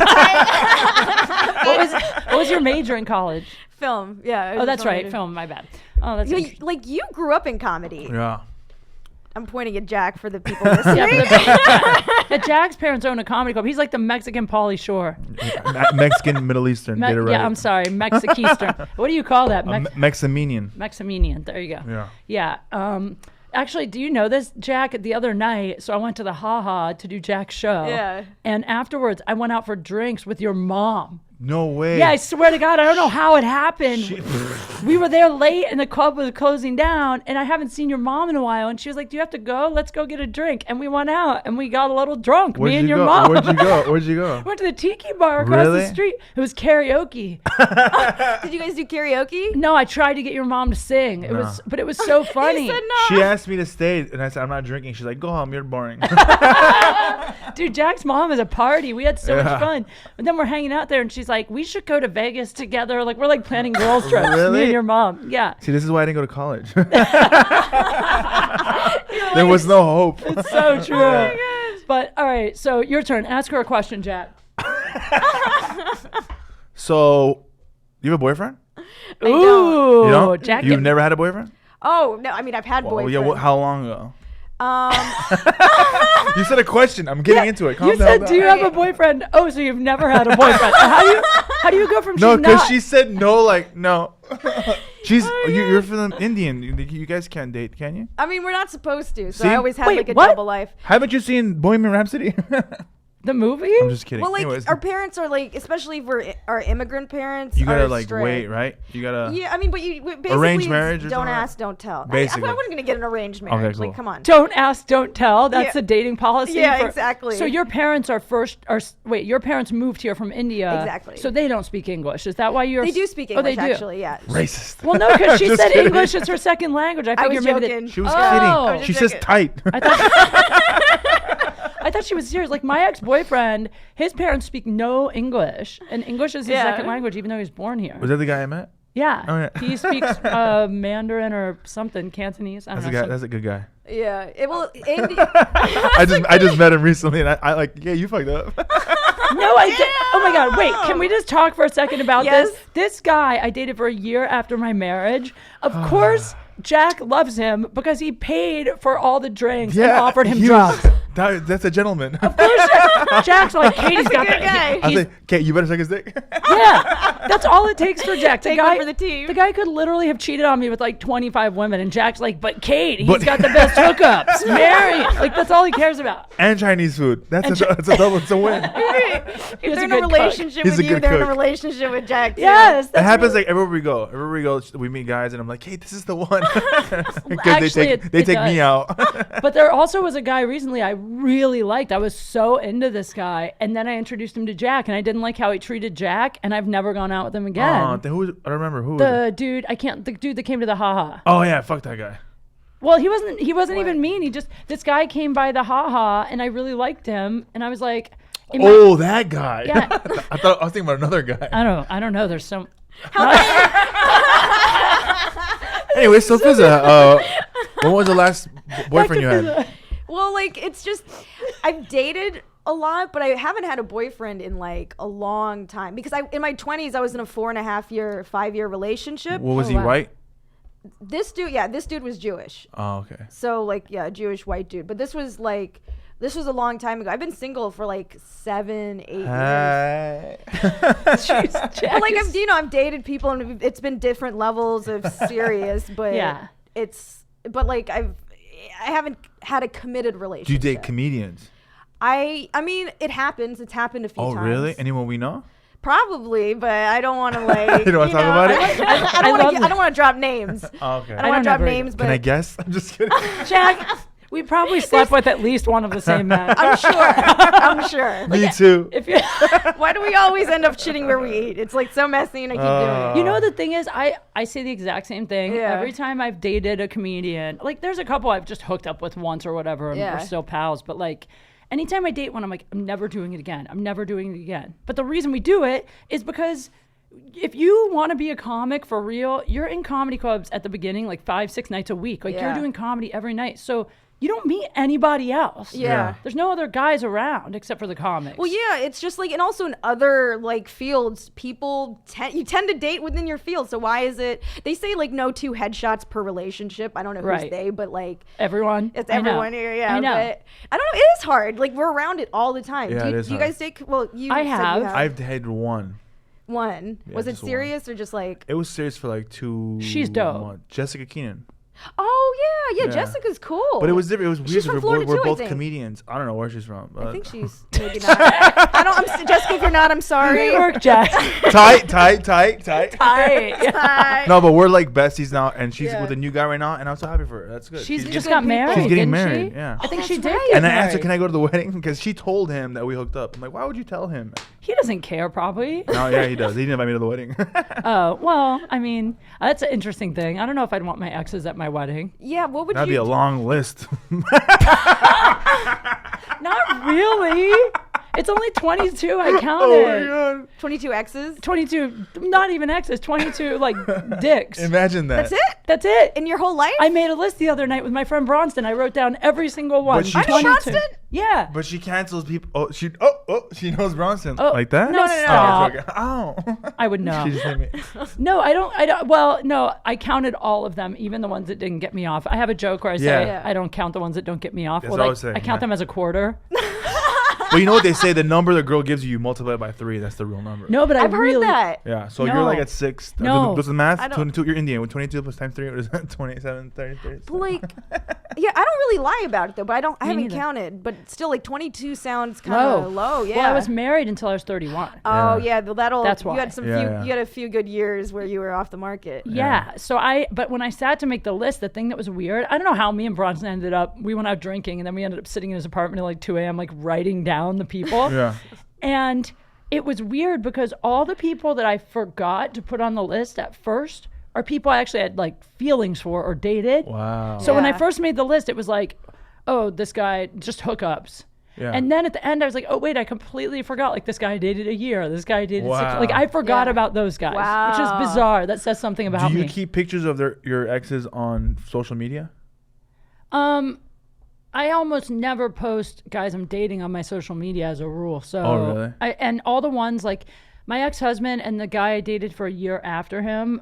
[SPEAKER 1] was your major in college?
[SPEAKER 3] Film. Yeah.
[SPEAKER 1] Oh, that's right. Film. My bad. Oh, that's
[SPEAKER 3] Like you grew up in comedy.
[SPEAKER 2] Yeah.
[SPEAKER 3] I'm pointing at Jack for the people listening.
[SPEAKER 1] Yeah, Jack's parents own a comedy club. He's like the Mexican Pauly Shore.
[SPEAKER 2] Mexican, Middle Eastern. Get it right.
[SPEAKER 1] Yeah, I'm sorry, Mexiceastern. What do you call that?
[SPEAKER 2] Mexamenian.
[SPEAKER 1] Mexamenian. There you go.
[SPEAKER 2] Yeah.
[SPEAKER 1] Yeah. Actually, do you know this, Jack? The other night, so I went to the Ha Ha to do Jack's show.
[SPEAKER 3] Yeah.
[SPEAKER 1] And afterwards, I went out for drinks with your mom.
[SPEAKER 2] No way.
[SPEAKER 1] Yeah, I swear to God, I don't know how it happened. We were there late and the club was closing down, and I haven't seen your mom in a while. And she was like, "Do you have to go? Let's go get a drink." And we went out and we got a little drunk. Me and your mom.
[SPEAKER 2] Where'd you go?
[SPEAKER 1] Went to the tiki bar across the street. It was karaoke.
[SPEAKER 3] Did you guys do karaoke?
[SPEAKER 1] No, I tried to get your mom to sing. But it was so funny.
[SPEAKER 3] You said no.
[SPEAKER 2] She asked me to stay, and I said, "I'm not drinking." She's like, "Go home. You're boring."
[SPEAKER 1] Dude, Jack's mom is a party. We had so much fun. But then we're hanging out there, and she's like, "We should go to Vegas together." Like we're like planning girls trips.
[SPEAKER 2] Really?
[SPEAKER 1] Me and your mom. Yeah.
[SPEAKER 2] See, this is why I didn't go to college. There was no hope.
[SPEAKER 1] It's so true. Oh my gosh. But all right, so your turn. Ask her a question, Jack.
[SPEAKER 2] So, you have a boyfriend?
[SPEAKER 3] I
[SPEAKER 1] Ooh,
[SPEAKER 3] don't.
[SPEAKER 2] You don't?
[SPEAKER 1] Jack.
[SPEAKER 2] You've never had a boyfriend?
[SPEAKER 3] Oh no, I mean I've had boyfriends.
[SPEAKER 2] Yeah. How long ago?
[SPEAKER 3] Um,
[SPEAKER 2] You said a question. I'm getting into it. Calm
[SPEAKER 1] You
[SPEAKER 2] down.
[SPEAKER 1] said, "Do you have a boyfriend?" Oh, so you've never had a boyfriend. How do you go from
[SPEAKER 2] No,
[SPEAKER 1] she's
[SPEAKER 2] because
[SPEAKER 1] not?
[SPEAKER 2] she said no, like, no. You're from Indian. You guys can't date, can you?
[SPEAKER 3] I mean we're not supposed to, so
[SPEAKER 2] See?
[SPEAKER 3] I always had
[SPEAKER 1] Wait,
[SPEAKER 3] like a
[SPEAKER 1] what?
[SPEAKER 3] double life.
[SPEAKER 2] Haven't you seen Bohemian Rhapsody?
[SPEAKER 1] The movie?
[SPEAKER 2] I'm just kidding.
[SPEAKER 3] Well, like
[SPEAKER 2] Anyways,
[SPEAKER 3] our parents are like, especially if we're our immigrant parents.
[SPEAKER 2] you gotta
[SPEAKER 3] are
[SPEAKER 2] like
[SPEAKER 3] strict.
[SPEAKER 2] wait, right? You gotta.
[SPEAKER 3] Yeah, I mean, but you basically
[SPEAKER 2] Arranged marriage or
[SPEAKER 3] don't
[SPEAKER 2] something?
[SPEAKER 3] ask, don't tell.
[SPEAKER 2] Basically.
[SPEAKER 3] I wasn't gonna get an arranged marriage.
[SPEAKER 2] cool.
[SPEAKER 3] Like, come on.
[SPEAKER 1] Don't ask, don't tell. That's
[SPEAKER 3] Yeah.
[SPEAKER 1] the dating policy.
[SPEAKER 3] Yeah, exactly.
[SPEAKER 1] So your parents your parents moved here from India.
[SPEAKER 3] Exactly.
[SPEAKER 1] So they don't speak English. Is that why you're?
[SPEAKER 3] They do speak
[SPEAKER 1] Oh, they
[SPEAKER 3] English,
[SPEAKER 1] do.
[SPEAKER 3] actually. Yeah.
[SPEAKER 2] Racist.
[SPEAKER 1] Well, no, because she
[SPEAKER 2] Just
[SPEAKER 1] said
[SPEAKER 2] kidding.
[SPEAKER 1] English is her second language. I
[SPEAKER 3] I
[SPEAKER 1] figured
[SPEAKER 3] was
[SPEAKER 1] maybe
[SPEAKER 3] joking.
[SPEAKER 2] She was
[SPEAKER 1] Oh.
[SPEAKER 2] kidding.
[SPEAKER 3] was
[SPEAKER 2] She
[SPEAKER 3] just
[SPEAKER 2] says
[SPEAKER 3] joking.
[SPEAKER 2] tight.
[SPEAKER 1] I thought she was serious. Like my ex-boyfriend, his parents speak no English, and English is his
[SPEAKER 3] Yeah.
[SPEAKER 1] second language, even though he was born here.
[SPEAKER 2] Was that the guy I met?
[SPEAKER 1] Yeah.
[SPEAKER 2] Oh, yeah.
[SPEAKER 1] He speaks Mandarin or something, Cantonese. I don't
[SPEAKER 2] That's a
[SPEAKER 1] know.
[SPEAKER 2] guy. That's a good guy.
[SPEAKER 3] Yeah.
[SPEAKER 2] I just met him recently, and I like, yeah, you fucked up.
[SPEAKER 1] No, I did. Oh my God. Wait, can we just talk for a second about
[SPEAKER 3] Yes.
[SPEAKER 1] this? This guy I dated for a year after my marriage. Of course, Jack loves him because he paid for all the drinks and offered him drugs.
[SPEAKER 2] That's a gentleman.
[SPEAKER 1] Jack's like, Katie's got
[SPEAKER 3] good
[SPEAKER 1] that.
[SPEAKER 3] guy.
[SPEAKER 2] I was like, Kate, you better suck his dick.
[SPEAKER 1] Yeah, that's all it takes for Jack.
[SPEAKER 3] Take one for the team.
[SPEAKER 1] The guy could literally have cheated on me with like 25 women, and Jack's like, but Kate, he's got the best hookups. Marry him. Like that's all he cares about.
[SPEAKER 2] And Chinese food. That's a double. It's a win.
[SPEAKER 3] If
[SPEAKER 1] He's
[SPEAKER 3] they're
[SPEAKER 1] a
[SPEAKER 3] in a
[SPEAKER 1] good cook.
[SPEAKER 3] relationship
[SPEAKER 2] He's
[SPEAKER 3] with
[SPEAKER 2] a
[SPEAKER 3] you,
[SPEAKER 2] good
[SPEAKER 3] they're in a
[SPEAKER 2] cook.
[SPEAKER 3] relationship with Jack. Too.
[SPEAKER 1] Yes,
[SPEAKER 2] It
[SPEAKER 1] that's
[SPEAKER 2] happens
[SPEAKER 1] really-
[SPEAKER 2] like everywhere we go. Everywhere we go, we meet guys, and I'm like, hey, this is the one. Because
[SPEAKER 1] Actually,
[SPEAKER 2] they take me
[SPEAKER 1] does.
[SPEAKER 2] out.
[SPEAKER 1] But there also was a guy recently I really liked. I was so into this guy, and then I introduced him to Jack, and I didn't like how he treated Jack, and I've never gone out with him again.
[SPEAKER 2] I don't remember who. Was
[SPEAKER 1] The
[SPEAKER 2] it?
[SPEAKER 1] dude, the dude that came to the haha.
[SPEAKER 2] Oh yeah, fuck that guy.
[SPEAKER 1] Well, he wasn't even mean. This guy came by the haha, and I really liked him, and I was like,
[SPEAKER 2] That guy.
[SPEAKER 1] Yeah.
[SPEAKER 2] I was thinking about another guy.
[SPEAKER 1] I don't know. There's some.
[SPEAKER 2] Anyway, so Fizaa, when was the last boyfriend you had?
[SPEAKER 3] Well, like it's just I've dated a lot, but I haven't had a boyfriend in like a long time because in my 20s I was in a 5-year relationship.
[SPEAKER 2] What was he,
[SPEAKER 1] wow.
[SPEAKER 2] white?
[SPEAKER 3] This dude was Jewish.
[SPEAKER 2] Oh, okay.
[SPEAKER 3] So like a Jewish white dude, but this was a long time ago. I've been single for like 7-8 years.
[SPEAKER 1] Jeez, Jack
[SPEAKER 3] But like
[SPEAKER 1] is-
[SPEAKER 3] I've dated people and it's been different levels of serious, but
[SPEAKER 1] Yeah.
[SPEAKER 3] I haven't had a committed relationship.
[SPEAKER 2] Do you date comedians?
[SPEAKER 3] I mean, it happens. It's happened a few times.
[SPEAKER 2] Oh, really? Anyone we know?
[SPEAKER 3] Probably, but I don't want to like.
[SPEAKER 2] You don't wanna talk about it?
[SPEAKER 3] I don't want to drop names.
[SPEAKER 2] Oh, okay.
[SPEAKER 3] I don't want to drop
[SPEAKER 1] ever
[SPEAKER 3] names, but
[SPEAKER 2] Can I guess? I'm just kidding.
[SPEAKER 1] Jack, we probably slept with at least one of the same men.
[SPEAKER 3] I'm sure.
[SPEAKER 2] Me too.
[SPEAKER 1] If you,
[SPEAKER 3] Why do we always end up shitting where we eat? It's like so messy, and I keep doing it.
[SPEAKER 1] you know, the thing is, I say the exact same thing.
[SPEAKER 3] Yeah.
[SPEAKER 1] Every time I've dated a comedian, like there's a couple I've just hooked up with once or whatever, and
[SPEAKER 3] Yeah.
[SPEAKER 1] we're still pals. But like, anytime I date one, I'm like, I'm never doing it again. I'm never doing it again. But the reason we do it is because if you want to be a comic for real, you're in comedy clubs at the beginning, like 5-6 nights a week. Like you're
[SPEAKER 3] Yeah.
[SPEAKER 1] doing comedy every night. So you don't meet anybody else.
[SPEAKER 3] Yeah.
[SPEAKER 1] There's no other guys around except for the comics.
[SPEAKER 3] Well, yeah, it's just like, and also in other like fields, you tend to date within your field. So why is it? They say like no 2 headshots per relationship. I don't know who's
[SPEAKER 1] Right.
[SPEAKER 3] they, but like
[SPEAKER 1] Everyone.
[SPEAKER 3] it's
[SPEAKER 1] I know.
[SPEAKER 3] everyone here. Yeah,
[SPEAKER 1] I know.
[SPEAKER 3] But I don't know. It is hard. Like we're around it all the time.
[SPEAKER 2] Yeah,
[SPEAKER 3] do
[SPEAKER 2] it
[SPEAKER 3] you,
[SPEAKER 2] is
[SPEAKER 3] do you
[SPEAKER 2] hard.
[SPEAKER 3] guys take? Well, you.
[SPEAKER 1] I
[SPEAKER 3] said you
[SPEAKER 1] have.
[SPEAKER 2] I've had one.
[SPEAKER 3] one.
[SPEAKER 2] Yeah,
[SPEAKER 3] Was it
[SPEAKER 2] just one.
[SPEAKER 3] serious or just like?
[SPEAKER 2] It was serious for like 2
[SPEAKER 1] She's dope.
[SPEAKER 2] months. Jessica Keenan.
[SPEAKER 3] Oh yeah.
[SPEAKER 2] Yeah.
[SPEAKER 3] Jessica's cool.
[SPEAKER 2] But it was different. It was weird.
[SPEAKER 3] She's
[SPEAKER 2] 'cause
[SPEAKER 3] from Florida
[SPEAKER 2] we're
[SPEAKER 3] too, I
[SPEAKER 2] both
[SPEAKER 3] think.
[SPEAKER 2] comedians. I don't know where she's from.
[SPEAKER 3] I
[SPEAKER 2] But
[SPEAKER 3] think she's maybe not. I don't. Jessica, if you're not, I'm sorry.
[SPEAKER 1] Great work, Jack.
[SPEAKER 2] tight.
[SPEAKER 1] Hi.
[SPEAKER 2] No, but we're like besties now, and she's
[SPEAKER 3] Yeah.
[SPEAKER 2] with a new guy right now, and I'm so happy for her. That's good.
[SPEAKER 1] She's
[SPEAKER 2] She's
[SPEAKER 1] just
[SPEAKER 3] good
[SPEAKER 1] got
[SPEAKER 3] people.
[SPEAKER 1] married.
[SPEAKER 2] She's getting
[SPEAKER 1] didn't
[SPEAKER 2] married,
[SPEAKER 1] She?
[SPEAKER 2] yeah.
[SPEAKER 1] I think
[SPEAKER 3] Oh,
[SPEAKER 1] she
[SPEAKER 3] that's
[SPEAKER 1] did.
[SPEAKER 3] right.
[SPEAKER 1] Get
[SPEAKER 2] And I asked her,
[SPEAKER 1] married.
[SPEAKER 2] "Can I go to the wedding?" Because she told him that we hooked up. I'm like, "Why would you tell him?"
[SPEAKER 1] He doesn't care, probably.
[SPEAKER 2] No, yeah, he does. He didn't invite me to the wedding.
[SPEAKER 1] Oh, well, I mean, that's an interesting thing. I don't know if I'd want my exes at my wedding.
[SPEAKER 3] Yeah. What would
[SPEAKER 2] That'd
[SPEAKER 3] you?
[SPEAKER 2] be a long list.
[SPEAKER 1] Not really. It's only 22. I
[SPEAKER 2] Oh
[SPEAKER 1] counted.
[SPEAKER 2] God!
[SPEAKER 3] 22 X's.
[SPEAKER 1] 22, not even exes, 22 like dicks.
[SPEAKER 2] Imagine that.
[SPEAKER 3] That's it.
[SPEAKER 1] That's it.
[SPEAKER 3] In your whole life.
[SPEAKER 1] I made a list the other night with my friend Bronston. I wrote down every single one.
[SPEAKER 2] But she-
[SPEAKER 3] I know
[SPEAKER 1] 22.
[SPEAKER 3] Bronston.
[SPEAKER 1] Yeah.
[SPEAKER 2] But she cancels people. Oh, she knows Bronson
[SPEAKER 1] Oh,
[SPEAKER 2] like that.
[SPEAKER 1] no,
[SPEAKER 3] no, no.
[SPEAKER 1] stop.
[SPEAKER 2] Oh, okay. Ow.
[SPEAKER 1] I would know.
[SPEAKER 2] She just hit me.
[SPEAKER 1] No, I don't. Well, no, I counted all of them, even the ones that didn't get me off. I have a joke where I say
[SPEAKER 2] Yeah.
[SPEAKER 1] I don't count the ones that don't get me off.
[SPEAKER 2] That's
[SPEAKER 1] Well,
[SPEAKER 2] what I
[SPEAKER 1] like,
[SPEAKER 2] was saying,
[SPEAKER 1] I count
[SPEAKER 2] yeah.
[SPEAKER 1] them as a quarter.
[SPEAKER 2] But you know what they say? The number the girl gives you, you multiply it by 3. That's the real number.
[SPEAKER 1] No, but
[SPEAKER 3] I've
[SPEAKER 1] I
[SPEAKER 3] heard
[SPEAKER 1] really.
[SPEAKER 3] that.
[SPEAKER 2] Yeah. So
[SPEAKER 1] No.
[SPEAKER 2] you're like at 6.
[SPEAKER 1] No.
[SPEAKER 2] Does the math?
[SPEAKER 3] I don't-
[SPEAKER 2] 22. You're Indian. With 22 plus times 3, what is that? 27, 30, 30.
[SPEAKER 3] But like, yeah, I don't really lie about it though. But I haven't
[SPEAKER 1] neither.
[SPEAKER 3] counted. But still, like 22 sounds kind of low. Yeah.
[SPEAKER 1] Well, I was married until I was 31.
[SPEAKER 3] Oh
[SPEAKER 2] Yeah.
[SPEAKER 3] yeah, well, that'll.
[SPEAKER 1] That's
[SPEAKER 3] You
[SPEAKER 1] why.
[SPEAKER 3] had some
[SPEAKER 2] Yeah,
[SPEAKER 3] few.
[SPEAKER 2] yeah.
[SPEAKER 3] You had a few good years where you were off the market.
[SPEAKER 1] Yeah. So but when I sat to make the list, the thing that was weird, I don't know how me and Bronson ended up, we went out drinking and then we ended up sitting in his apartment at like 2 a.m., like writing down the people.
[SPEAKER 2] Yeah.
[SPEAKER 1] And it was weird because all the people that I forgot to put on the list at first are people I actually had like feelings for or dated.
[SPEAKER 2] Wow.
[SPEAKER 1] So when I
[SPEAKER 3] Yeah.
[SPEAKER 1] first made the list, it was like, oh, this guy, just hookups.
[SPEAKER 2] Yeah.
[SPEAKER 1] And then at the end, I was like, oh, wait, I completely forgot. Like, this guy dated a year. This guy dated 6
[SPEAKER 2] Wow.
[SPEAKER 1] Like, I forgot
[SPEAKER 3] Yeah.
[SPEAKER 1] about those guys, which
[SPEAKER 3] Wow.
[SPEAKER 1] is bizarre. That says something about
[SPEAKER 2] Do you
[SPEAKER 1] me.
[SPEAKER 2] keep pictures of your exes on social media?
[SPEAKER 1] I almost never post guys I'm dating on my social media as a rule. So,
[SPEAKER 2] Oh, really?
[SPEAKER 1] And all the ones like my ex-husband and the guy I dated for a year after him,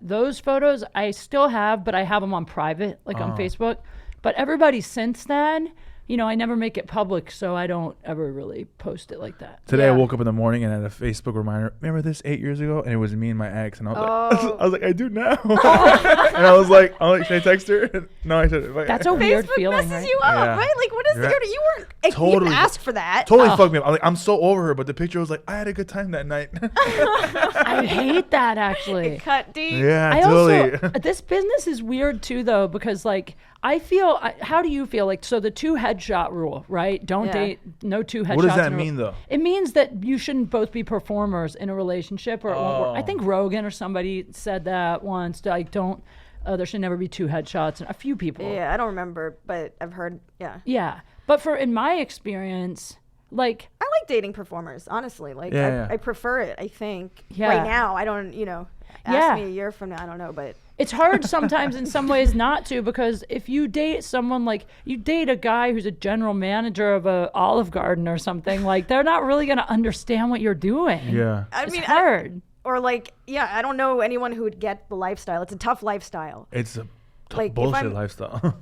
[SPEAKER 1] those photos I still have, but I have them on private, like on Facebook. But everybody since then, you know, I never make it public, so I don't ever really post it like that.
[SPEAKER 2] Today I woke up in the morning and had a Facebook reminder. Remember this 8 years ago? And it was me and my ex, and I was like, I do now. And I was like, should I text her? No, I shouldn't.
[SPEAKER 1] That's a weird feeling,
[SPEAKER 3] messes
[SPEAKER 1] right?
[SPEAKER 3] you up, right? Like, what is you weren't
[SPEAKER 2] totally
[SPEAKER 3] you didn't ask for that.
[SPEAKER 2] Totally fucked me up. I'm so over her, but the picture was like, I had a good time that night.
[SPEAKER 1] I hate that, actually.
[SPEAKER 3] It cut deep.
[SPEAKER 2] Yeah, totally.
[SPEAKER 1] Also, this business is weird too, though, because like I feel. How do you feel? Like, so the 2 headshot rule, right? Don't date. No 2 headshots.
[SPEAKER 2] What does that mean, though?
[SPEAKER 1] It means that you shouldn't both be performers in a relationship, or it won't work. I think Rogan or somebody said that once. Like, don't. There should never be 2 headshots. And a few people.
[SPEAKER 3] Yeah, I don't remember, but I've heard. Yeah.
[SPEAKER 1] Yeah, but in my experience, like
[SPEAKER 3] I like dating performers, honestly. Like, I prefer it. I think right now. I don't. Ask me a year from now. I don't know, but.
[SPEAKER 1] It's hard sometimes in some ways not to, because if you date someone, like you date a guy who's a general manager of a Olive Garden or something, like they're not really going to understand what you're doing.
[SPEAKER 2] Yeah.
[SPEAKER 1] It's hard.
[SPEAKER 3] I don't know anyone who would get the lifestyle. It's a tough lifestyle.
[SPEAKER 2] It's a bullshit lifestyle.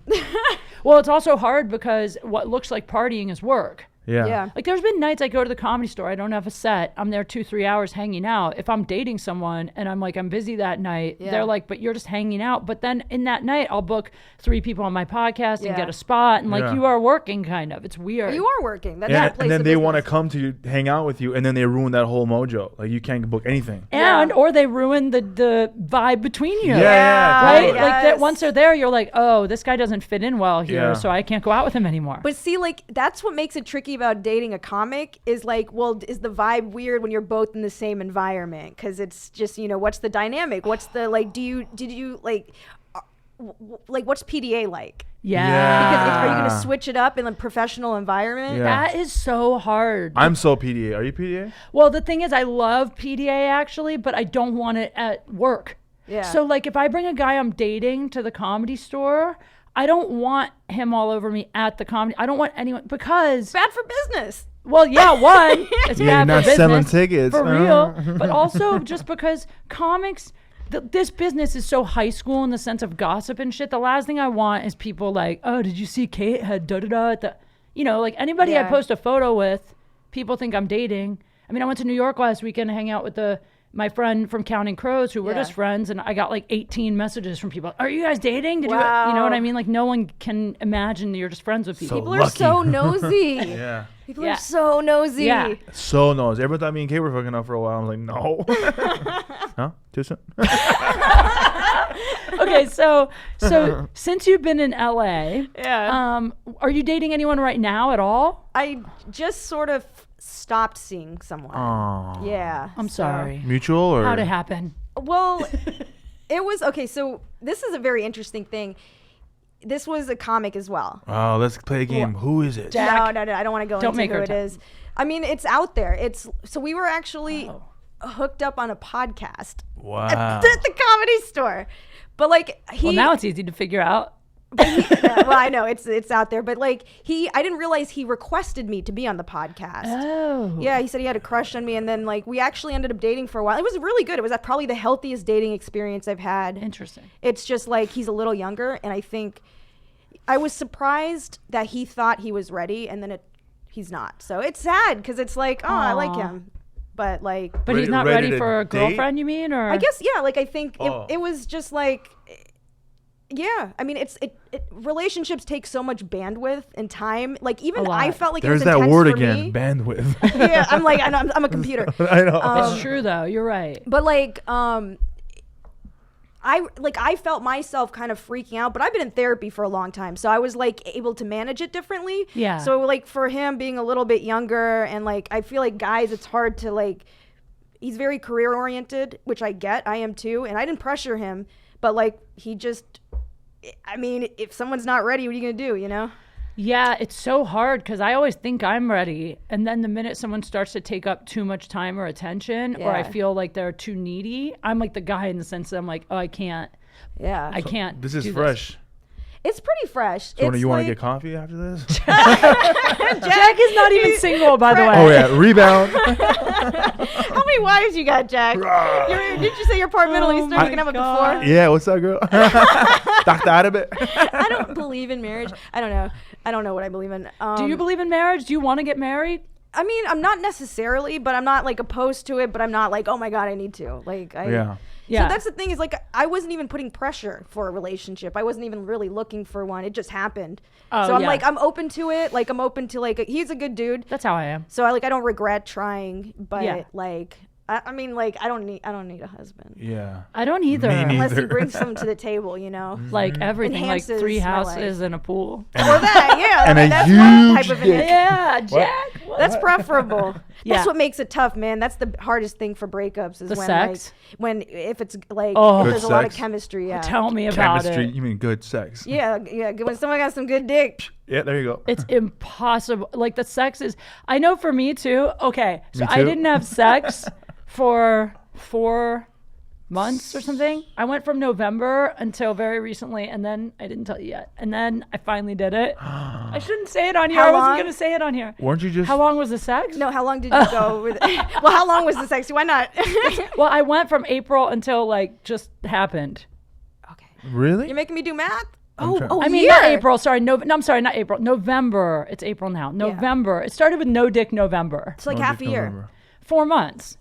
[SPEAKER 1] Well, it's also hard because what looks like partying is work.
[SPEAKER 2] Yeah.
[SPEAKER 1] Like there's been nights I go to the Comedy Store, I don't have a set, I'm there 2-3 hours hanging out. If I'm dating someone and I'm like, I'm busy that night, they're like, but you're just hanging out. But then in that night, I'll book 3 people on my podcast and get a spot, and like you are working, kind of. It's weird.
[SPEAKER 3] You are working. That's
[SPEAKER 2] and then they want to come to you, hang out with you, and then they ruin that whole mojo. Like you can't book anything.
[SPEAKER 1] Or they ruin the vibe between you.
[SPEAKER 2] Yeah,
[SPEAKER 1] right.
[SPEAKER 2] totally.
[SPEAKER 1] Like that. Once they're there, you're like, oh, this guy doesn't fit in well here, so I can't go out with him anymore.
[SPEAKER 3] But see, like that's what makes it tricky about dating a comic is like, well, is the vibe weird when you're both in the same environment? Because it's just, what's the dynamic? What's the like? What's PDA like?
[SPEAKER 1] Yeah.
[SPEAKER 3] Because are you going to switch it up in a professional environment?
[SPEAKER 2] Yeah.
[SPEAKER 1] That is so hard.
[SPEAKER 2] I'm so PDA. Are you PDA?
[SPEAKER 1] Well, the thing is, I love PDA actually, but I don't want it at work.
[SPEAKER 3] Yeah.
[SPEAKER 1] So like, if I bring a guy I'm dating to the Comedy Store, I don't want him all over me at the comedy. I don't want anyone, because
[SPEAKER 3] Bad for business.
[SPEAKER 1] Well, yeah, one, it's
[SPEAKER 2] you're
[SPEAKER 1] bad
[SPEAKER 2] not
[SPEAKER 1] for business,
[SPEAKER 2] selling tickets.
[SPEAKER 1] for real, but also just because comics, this business is so high school in the sense of gossip and shit. The last thing I want is people like, oh, did you see Kate had da-da-da at the, like anybody I post a photo with, people think I'm dating. I mean, I went to New York last weekend to hang out with my friend from Counting Crows, who were just friends, and I got like 18 messages from people. Are you guys dating? Did you know what I mean? Like, no one can imagine you're just friends with people.
[SPEAKER 3] People are so nosy.
[SPEAKER 2] Yeah.
[SPEAKER 3] People are so nosy.
[SPEAKER 1] Yeah.
[SPEAKER 2] So nosy. Everyone thought me and Kate were fucking up for a while. I'm like, no. Huh? Too soon?
[SPEAKER 1] Okay, so since you've been in LA, are you dating anyone right now at all?
[SPEAKER 3] I just sort of stopped seeing someone.
[SPEAKER 2] Aww.
[SPEAKER 3] Yeah.
[SPEAKER 1] I'm sorry.
[SPEAKER 2] Mutual or?
[SPEAKER 1] How'd it happen?
[SPEAKER 3] Well, it was, okay, so this is a very interesting thing. This was a comic as well.
[SPEAKER 2] Oh, let's play a game. Who is it?
[SPEAKER 1] Jack.
[SPEAKER 3] No, I don't want to go
[SPEAKER 1] Don't make
[SPEAKER 3] into who
[SPEAKER 1] her
[SPEAKER 3] it is. I mean, it's out there. So we were actually hooked up on a podcast
[SPEAKER 2] Wow.
[SPEAKER 3] at the Comedy Store. But like
[SPEAKER 1] Well, now it's easy to figure out.
[SPEAKER 3] well, I know it's out there, but like I didn't realize he requested me to be on the podcast.
[SPEAKER 1] Oh.
[SPEAKER 3] Yeah, he said he had a crush on me, and then like we actually ended up dating for a while. It was really good. It was probably the healthiest dating experience I've had.
[SPEAKER 1] Interesting.
[SPEAKER 3] It's just like he's a little younger, and I think I was surprised that he thought he was ready, and then he's not. So it's sad because it's like, oh, I like him, but like,
[SPEAKER 1] But he's not ready
[SPEAKER 2] to
[SPEAKER 1] for a
[SPEAKER 2] date?
[SPEAKER 1] girlfriend, you mean? Or
[SPEAKER 3] I guess like I think it was just like. Yeah, I mean, relationships take so much bandwidth and time. Like even I felt like
[SPEAKER 2] there's
[SPEAKER 3] it was
[SPEAKER 2] that
[SPEAKER 3] intense
[SPEAKER 2] word
[SPEAKER 3] for
[SPEAKER 2] again,
[SPEAKER 3] me.
[SPEAKER 2] bandwidth.
[SPEAKER 3] Yeah, I'm like, I'm a computer.
[SPEAKER 2] I know.
[SPEAKER 1] it's true though. You're right.
[SPEAKER 3] But like, I felt myself kind of freaking out. But I've been in therapy for a long time, so I was like able to manage it differently.
[SPEAKER 1] Yeah.
[SPEAKER 3] So like for him being a little bit younger, and like I feel like guys, it's hard to like. He's very career oriented, which I get. I am too, and I didn't pressure him. But like he just. I mean, if someone's not ready, what are you going to do, you know?
[SPEAKER 1] Yeah, it's so hard because I always think I'm ready. And then the minute someone starts to take up too much time or attention, or I feel like they're too needy, I'm like the guy in the sense that I'm like, oh, I can't.
[SPEAKER 3] Yeah.
[SPEAKER 1] I can't.
[SPEAKER 2] This is
[SPEAKER 1] do
[SPEAKER 2] fresh.
[SPEAKER 3] It's pretty fresh.
[SPEAKER 2] So you want to get coffee after this?
[SPEAKER 1] Jack is not even single, by the way.
[SPEAKER 2] Oh, yeah. Rebound.
[SPEAKER 3] How many wives you got, Jack? Did you say you're part middle Eastern? You can have it before?
[SPEAKER 2] Yeah, what's up, girl? Doctor out of it.
[SPEAKER 3] I don't believe in marriage. I don't know what I believe in.
[SPEAKER 1] Do you believe in marriage? Do you want to get married?
[SPEAKER 3] I mean, I'm not necessarily, but I'm not like opposed to it, but I'm not like, oh my God, I need to. Like,
[SPEAKER 2] Yeah.
[SPEAKER 1] Yeah.
[SPEAKER 3] So that's the thing is like, I wasn't even putting pressure for a relationship. I wasn't even really looking for one. It just happened.
[SPEAKER 1] Oh,
[SPEAKER 3] so I'm
[SPEAKER 1] yeah.
[SPEAKER 3] like, I'm open to it. Like, I'm open to like, he's a good dude.
[SPEAKER 1] That's how I am.
[SPEAKER 3] So I don't regret trying, but
[SPEAKER 1] Yeah.
[SPEAKER 3] like, I mean, like, I don't need a husband.
[SPEAKER 2] Yeah.
[SPEAKER 1] I don't either.
[SPEAKER 2] Me neither.
[SPEAKER 3] Unless he brings something to the table, you know.
[SPEAKER 1] Like everything, like
[SPEAKER 3] Enhances
[SPEAKER 1] 3
[SPEAKER 3] my
[SPEAKER 1] houses
[SPEAKER 3] life.
[SPEAKER 1] and a pool.
[SPEAKER 3] Or that, yeah.
[SPEAKER 2] And
[SPEAKER 3] like,
[SPEAKER 2] a
[SPEAKER 3] that's one
[SPEAKER 2] huge
[SPEAKER 3] type of
[SPEAKER 2] dick.
[SPEAKER 3] enhancement.
[SPEAKER 1] Yeah, Jack. What?
[SPEAKER 3] That's preferable.
[SPEAKER 1] Yeah.
[SPEAKER 3] That's what makes it tough, man. That's the hardest thing for breakups is
[SPEAKER 1] The
[SPEAKER 3] when
[SPEAKER 1] sex?
[SPEAKER 3] like if it's like
[SPEAKER 1] Oh.
[SPEAKER 3] if
[SPEAKER 2] Good
[SPEAKER 3] there's a lot of
[SPEAKER 2] sex.
[SPEAKER 3] chemistry. Yeah.
[SPEAKER 1] Tell me about
[SPEAKER 2] Chemistry.
[SPEAKER 1] it.
[SPEAKER 2] You mean good sex?
[SPEAKER 3] Yeah. When someone got some good dick.
[SPEAKER 2] Yeah, there you go.
[SPEAKER 1] It's impossible. Like the sex is. I know for me too. Okay, so
[SPEAKER 2] Me
[SPEAKER 1] I
[SPEAKER 2] too.
[SPEAKER 1] didn't have sex for 4 months or something. I went from November until very recently, and then I didn't tell you yet. And then I finally did it. I shouldn't say it on here.
[SPEAKER 3] How
[SPEAKER 1] I wasn't
[SPEAKER 3] long?
[SPEAKER 1] gonna say it on here.
[SPEAKER 2] Weren't you just?
[SPEAKER 1] How long was the sex?
[SPEAKER 3] No, how long did you go with? Well, how long was the sex? Why not?
[SPEAKER 1] Well, I went from April until like just happened.
[SPEAKER 3] Okay.
[SPEAKER 2] Really?
[SPEAKER 3] You're making me do math.
[SPEAKER 2] I'm trying-
[SPEAKER 1] I mean,
[SPEAKER 3] year.
[SPEAKER 1] not April. Sorry, no. I'm sorry, not April. November. It's April now. November. It started with no dick November.
[SPEAKER 3] It's like
[SPEAKER 2] Oh,
[SPEAKER 3] half a year.
[SPEAKER 2] November.
[SPEAKER 1] 4 months.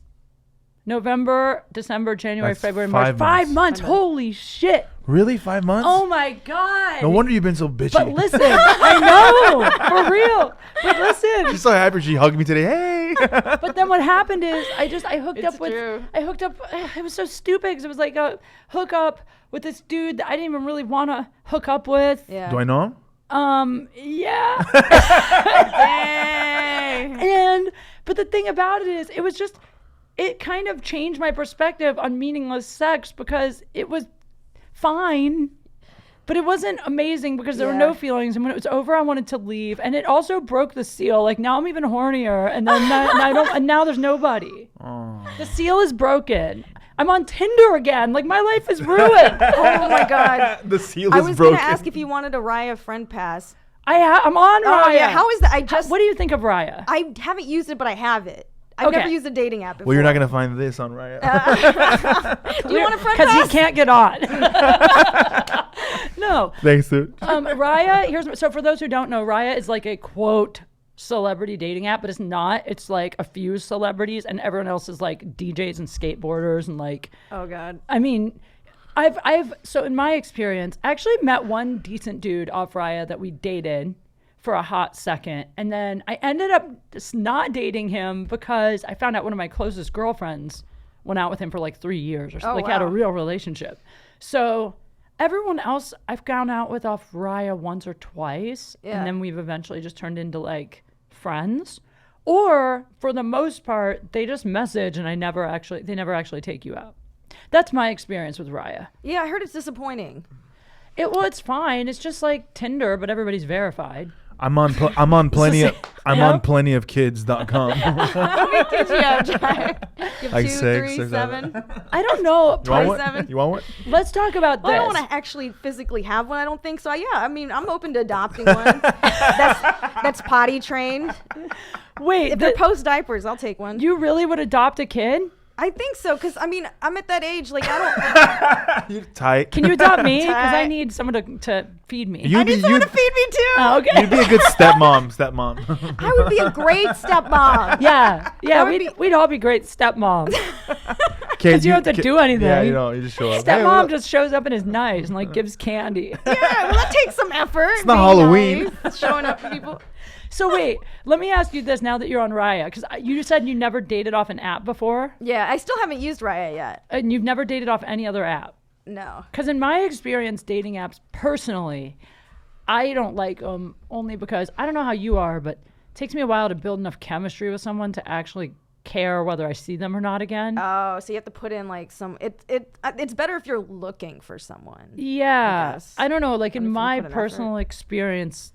[SPEAKER 1] November, December, January,
[SPEAKER 2] That's
[SPEAKER 1] February, March.
[SPEAKER 2] 5
[SPEAKER 1] 5
[SPEAKER 2] months.
[SPEAKER 1] months. Holy shit.
[SPEAKER 2] Really? 5 months?
[SPEAKER 1] Oh my God.
[SPEAKER 2] No wonder you've been so bitchy.
[SPEAKER 1] But listen, I know, for real. But listen,
[SPEAKER 2] She's so happy she hugged me today. Hey.
[SPEAKER 1] but then what happened is I hooked
[SPEAKER 3] It's
[SPEAKER 1] up with,
[SPEAKER 3] true.
[SPEAKER 1] it was so stupid because it was like a hookup with this dude that I didn't even really want to hook up with.
[SPEAKER 3] Yeah.
[SPEAKER 2] Do I know him?
[SPEAKER 1] Yeah.
[SPEAKER 3] Dang.
[SPEAKER 1] But the thing about it is, it kind of changed my perspective on meaningless sex because it was fine, but it wasn't amazing because there were no
[SPEAKER 3] Yeah.
[SPEAKER 1] feelings. And when it was over, I wanted to leave. And it also broke the seal. Like now I'm even hornier. And then and now there's nobody.
[SPEAKER 2] Oh.
[SPEAKER 1] The seal is broken. I'm on Tinder again. Like my life is ruined.
[SPEAKER 3] Oh my God.
[SPEAKER 2] The seal
[SPEAKER 3] I
[SPEAKER 2] is
[SPEAKER 3] was
[SPEAKER 2] broken.
[SPEAKER 3] gonna ask if you wanted a Raya friend pass.
[SPEAKER 1] I'm on Raya.
[SPEAKER 3] Oh yeah. How is that? I just.
[SPEAKER 1] What do you think of Raya?
[SPEAKER 3] I haven't used it, but I have it. I've
[SPEAKER 1] Okay.
[SPEAKER 3] never used a dating app before.
[SPEAKER 2] Well, you're not gonna find this on Riot.
[SPEAKER 3] Do you want a friend
[SPEAKER 1] Because he
[SPEAKER 3] pass?
[SPEAKER 1] can't get on. No.
[SPEAKER 2] Thanks, dude.
[SPEAKER 1] Raya, so for those who don't know, Raya is like a quote celebrity dating app, but it's not. It's like a few celebrities and everyone else is like DJs and skateboarders and like,
[SPEAKER 3] Oh God.
[SPEAKER 1] I mean, so in my experience, I actually met one decent dude off Raya that we dated for a hot second. And then I ended up just not dating him because I found out one of my closest girlfriends went out with him for like 3 years or something,
[SPEAKER 3] Oh,
[SPEAKER 1] had a
[SPEAKER 3] wow.
[SPEAKER 1] real relationship. So everyone else I've gone out with off Raya once or twice.
[SPEAKER 3] Yeah.
[SPEAKER 1] And then we've eventually just turned into like friends. Or for the most part, they just message and they never actually take you out. That's my experience with Raya.
[SPEAKER 3] Yeah, I heard it's disappointing.
[SPEAKER 1] It's fine. It's just like Tinder, but everybody's verified.
[SPEAKER 2] I'm on plenty of kids.com.
[SPEAKER 3] How many kids you have, Jack? You have
[SPEAKER 2] Like
[SPEAKER 3] 2,
[SPEAKER 2] 6
[SPEAKER 3] 3,
[SPEAKER 2] or
[SPEAKER 3] 7.
[SPEAKER 1] I don't know.
[SPEAKER 2] You want
[SPEAKER 3] 27.
[SPEAKER 2] one? You want one?
[SPEAKER 1] Let's talk about
[SPEAKER 3] Well, I
[SPEAKER 1] this.
[SPEAKER 3] don't want to actually physically have one. I don't think so. Yeah, I mean, I'm open to adopting one. that's potty trained.
[SPEAKER 1] Wait,
[SPEAKER 3] If they're post diapers, I'll take one.
[SPEAKER 1] you really would adopt a kid?
[SPEAKER 3] I think so, because I mean, I'm at that age. Like, I don't.
[SPEAKER 2] You're tight.
[SPEAKER 1] Can you adopt me? Because I
[SPEAKER 3] Tight.
[SPEAKER 1] need someone to feed me.
[SPEAKER 2] You-
[SPEAKER 3] I need someone to feed me too.
[SPEAKER 1] Oh, okay.
[SPEAKER 2] You'd be a good stepmom.
[SPEAKER 3] I would be a great stepmom.
[SPEAKER 1] Yeah,
[SPEAKER 3] That would
[SPEAKER 1] we'd all be great stepmoms.
[SPEAKER 2] Kid,
[SPEAKER 1] 'Cause you don't have to do anything.
[SPEAKER 2] Yeah, you just show up. Hey,
[SPEAKER 1] Stepmom
[SPEAKER 2] look.
[SPEAKER 1] just shows up and is nice and like gives candy.
[SPEAKER 3] Yeah, well, that takes some effort. It's
[SPEAKER 2] not Halloween.
[SPEAKER 3] Showing up for people.
[SPEAKER 1] So wait, let me ask you this now that you're on Raya, because you said you never dated off an app before,
[SPEAKER 3] Yeah, I still haven't used Raya yet.
[SPEAKER 1] and you've never dated off any other app.
[SPEAKER 3] No.
[SPEAKER 1] Because in my experience, dating apps personally, I don't like them only because I don't know how you are, but it takes me a while to build enough chemistry with someone to actually care whether I see them or not again.
[SPEAKER 3] Oh, so you have to put in like some. It's better if you're looking for someone.
[SPEAKER 1] Yeah,
[SPEAKER 3] guess.
[SPEAKER 1] I don't know. Like in
[SPEAKER 3] if you
[SPEAKER 1] my
[SPEAKER 3] put an
[SPEAKER 1] personal experience,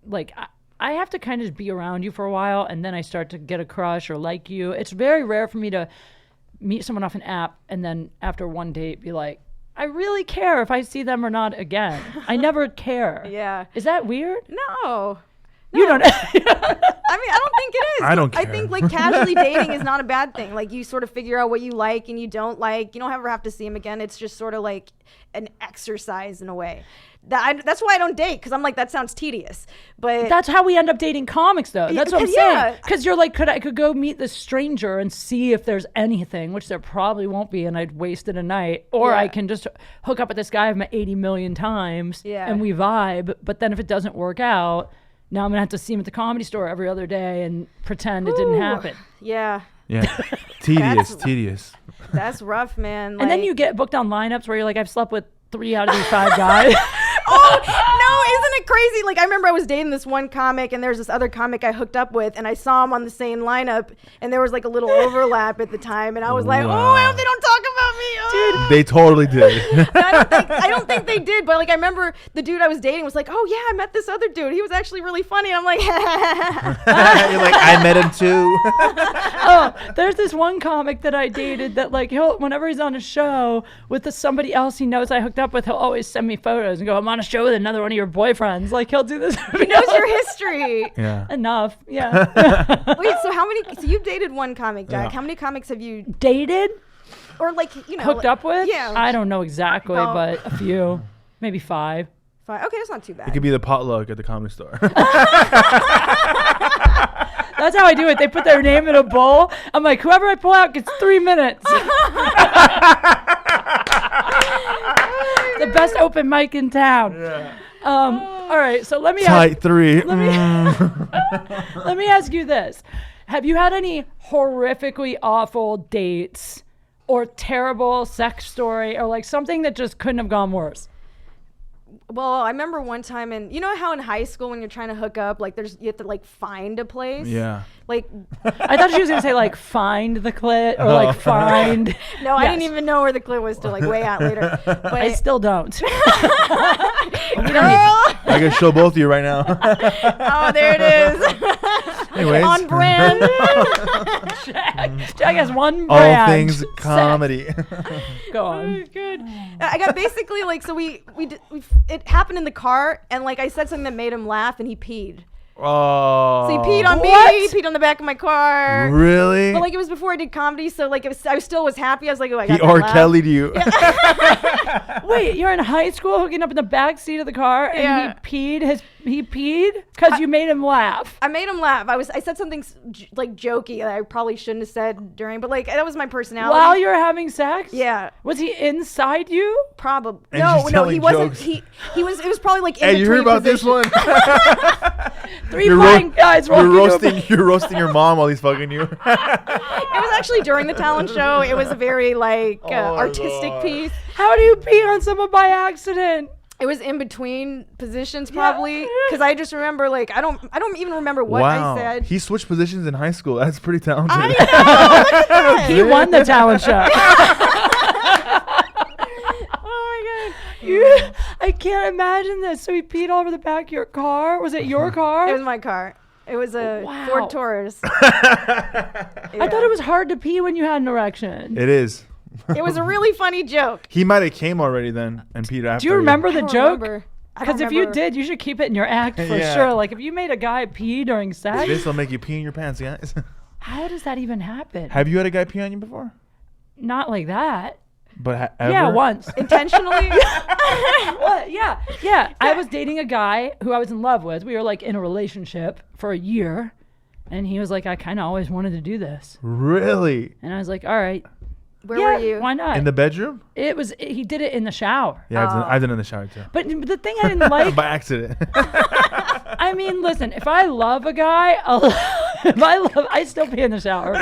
[SPEAKER 1] like I have to kind of just be around you for a while, and then I start to get a crush or like you. It's very rare for me to meet someone off an app and then after one date be like, I really care if I see them or not again. I never care.
[SPEAKER 3] Yeah.
[SPEAKER 1] Is that weird?
[SPEAKER 3] No.
[SPEAKER 1] You don't.
[SPEAKER 3] I mean, I don't think it is.
[SPEAKER 2] I don't care.
[SPEAKER 3] I think like casually dating is not a bad thing. Like you sort of figure out what you like and you don't like. You don't ever have to see him again. It's just sort of like an exercise in a way. That's why I don't date, because I'm like, that sounds tedious. But
[SPEAKER 1] that's how we end up dating comics, though. That's what I'm
[SPEAKER 3] yeah.
[SPEAKER 1] saying. Because you're like, I could go meet this stranger and see if there's anything, which there probably won't be, and I'd wasted a night. Or
[SPEAKER 3] Yeah.
[SPEAKER 1] I can just hook up with this guy I've met 80 million times,
[SPEAKER 3] Yeah.
[SPEAKER 1] and we vibe. But then if it doesn't work out, now I'm gonna have to see him at the Comedy Store every other day and pretend it didn't happen.
[SPEAKER 3] Yeah.
[SPEAKER 2] Yeah. Tedious.
[SPEAKER 3] That's rough, man.
[SPEAKER 1] And then
[SPEAKER 3] Like-
[SPEAKER 1] you get booked on lineups where you're like, I've slept with 3 out of these 5 guys.
[SPEAKER 3] Oh, no, isn't it crazy? Like, I remember I was dating this one comic, and there's this other comic I hooked up with, and I saw him on the same lineup, and there was like a little overlap at the time, and I was like,
[SPEAKER 2] Wow.
[SPEAKER 3] oh, I hope they don't talk about me. Oh.
[SPEAKER 2] They totally did.
[SPEAKER 3] I don't think they did, but like I remember the dude I was dating was like, oh yeah, I met this other dude. He was actually really funny. And I'm like,
[SPEAKER 2] You're like, I met him too.
[SPEAKER 1] Oh, there's this one comic that I dated that like whenever he's on a show with somebody else he knows I hooked up with, he'll always send me photos and go, I'm on a show with another one of your boyfriends. Like he'll do this.
[SPEAKER 3] he knows your history.
[SPEAKER 2] Yeah.
[SPEAKER 1] Enough. Yeah.
[SPEAKER 3] Wait, so you've dated one comic, Jack.
[SPEAKER 2] Yeah.
[SPEAKER 3] How many comics have you,
[SPEAKER 1] Dated?
[SPEAKER 3] or like, you know,
[SPEAKER 1] Hooked up with?
[SPEAKER 3] Yeah.
[SPEAKER 1] I don't know exactly,
[SPEAKER 3] Oh.
[SPEAKER 1] but a few. Maybe 5.
[SPEAKER 3] Fine. Okay, that's not too bad.
[SPEAKER 2] It could be the potluck at the Comedy Store.
[SPEAKER 1] That's how I do it. They put their name in a bowl. I'm like, whoever I pull out gets 3 minutes. The best open mic in town.
[SPEAKER 2] Yeah.
[SPEAKER 1] All right, so let me
[SPEAKER 2] Tight 3.
[SPEAKER 1] let me ask you this. Have you had any horrifically awful dates or terrible sex story or like something that just couldn't have gone worse?
[SPEAKER 3] Well, I remember one time you know how in high school when you're trying to hook up, like you have to like find a place.
[SPEAKER 2] Yeah.
[SPEAKER 3] Like,
[SPEAKER 1] I thought she was going to say like find the clit or like find.
[SPEAKER 3] no, I
[SPEAKER 1] Yes.
[SPEAKER 3] didn't even know where the clip was till like way out later. But
[SPEAKER 1] I still don't.
[SPEAKER 3] girl,
[SPEAKER 2] I can show both of you right now.
[SPEAKER 3] oh, there it is.
[SPEAKER 2] Anyways.
[SPEAKER 3] On brand.
[SPEAKER 1] Jack has one
[SPEAKER 2] All
[SPEAKER 1] brand.
[SPEAKER 2] things
[SPEAKER 1] Sex.
[SPEAKER 2] comedy.
[SPEAKER 1] Go on.
[SPEAKER 3] Good. I got basically like, so it happened in the car, and like I said something that made him laugh, and he peed.
[SPEAKER 2] Oh.
[SPEAKER 3] So he peed on me.
[SPEAKER 1] What?
[SPEAKER 3] He peed on the back of my car.
[SPEAKER 2] Really?
[SPEAKER 3] But like it was before I did comedy, so like I still was happy. I was like, oh, I
[SPEAKER 2] He
[SPEAKER 3] got that
[SPEAKER 2] R.
[SPEAKER 3] laugh.
[SPEAKER 2] Kelly'd you.
[SPEAKER 1] Wait, you're in high school hooking up in the back seat of the car and
[SPEAKER 3] Yeah.
[SPEAKER 1] he peed because you made him laugh.
[SPEAKER 3] I made him laugh. I said something like jokey that I probably shouldn't have said during, but like that was my personality.
[SPEAKER 1] While you were having sex?
[SPEAKER 3] Yeah.
[SPEAKER 1] Was he inside you?
[SPEAKER 3] Probably.
[SPEAKER 2] And
[SPEAKER 3] No,
[SPEAKER 2] she's
[SPEAKER 3] no, he
[SPEAKER 2] telling
[SPEAKER 3] wasn't.
[SPEAKER 2] jokes.
[SPEAKER 3] He was. It was probably like in
[SPEAKER 2] Hey, you heard
[SPEAKER 3] between
[SPEAKER 2] about this
[SPEAKER 3] positions.
[SPEAKER 2] one?
[SPEAKER 1] 3
[SPEAKER 2] You're
[SPEAKER 1] fine guys
[SPEAKER 2] You're
[SPEAKER 1] walking over.
[SPEAKER 2] roasting your mom while he's fucking you.
[SPEAKER 3] It was actually during the talent show. It was a very like
[SPEAKER 2] my
[SPEAKER 3] artistic
[SPEAKER 2] God.
[SPEAKER 3] piece.
[SPEAKER 1] How do you pee on someone by accident?
[SPEAKER 3] It was in between positions probably because I just remember like I don't even remember what
[SPEAKER 2] Wow.
[SPEAKER 3] I said.
[SPEAKER 2] He switched positions in high school. That's pretty talented.
[SPEAKER 3] I know. Look at that.
[SPEAKER 1] He won the talent show.
[SPEAKER 3] Oh my god.
[SPEAKER 1] I can't imagine this. So he peed all over the back of your car? Was it your car?
[SPEAKER 3] It was my car. It was a
[SPEAKER 1] Wow.
[SPEAKER 3] Ford Taurus.
[SPEAKER 1] I thought it was hard to pee when you had an erection.
[SPEAKER 2] It is.
[SPEAKER 3] It was a really funny joke.
[SPEAKER 2] He might have came already then and peed after.
[SPEAKER 1] Do you remember
[SPEAKER 3] I
[SPEAKER 1] the
[SPEAKER 3] don't
[SPEAKER 1] joke?
[SPEAKER 3] remember. I don't
[SPEAKER 1] Because if you
[SPEAKER 3] remember.
[SPEAKER 1] did, you should keep it in your act for
[SPEAKER 2] Yeah.
[SPEAKER 1] sure. Like if you made a guy pee during sex,
[SPEAKER 2] This will make you pee in your pants, guys.
[SPEAKER 1] how does that even happen?
[SPEAKER 2] Have you had a guy pee on you before?
[SPEAKER 1] Not like that.
[SPEAKER 2] But ever?
[SPEAKER 1] Yeah, once.
[SPEAKER 3] intentionally.
[SPEAKER 1] What? Yeah. I was dating a guy who I was in love with. We were like in a relationship for a year. And he was like, I kind of always wanted to do this.
[SPEAKER 2] Really?
[SPEAKER 1] And I was like, all right.
[SPEAKER 3] Where
[SPEAKER 1] yeah,
[SPEAKER 3] were you?
[SPEAKER 1] Why not?
[SPEAKER 2] In the bedroom?
[SPEAKER 1] He did it in the shower.
[SPEAKER 2] Yeah, I've done it in the shower too.
[SPEAKER 1] But the thing I didn't like,
[SPEAKER 2] By accident.
[SPEAKER 1] I mean, listen, if I love a guy, I still pee in the shower.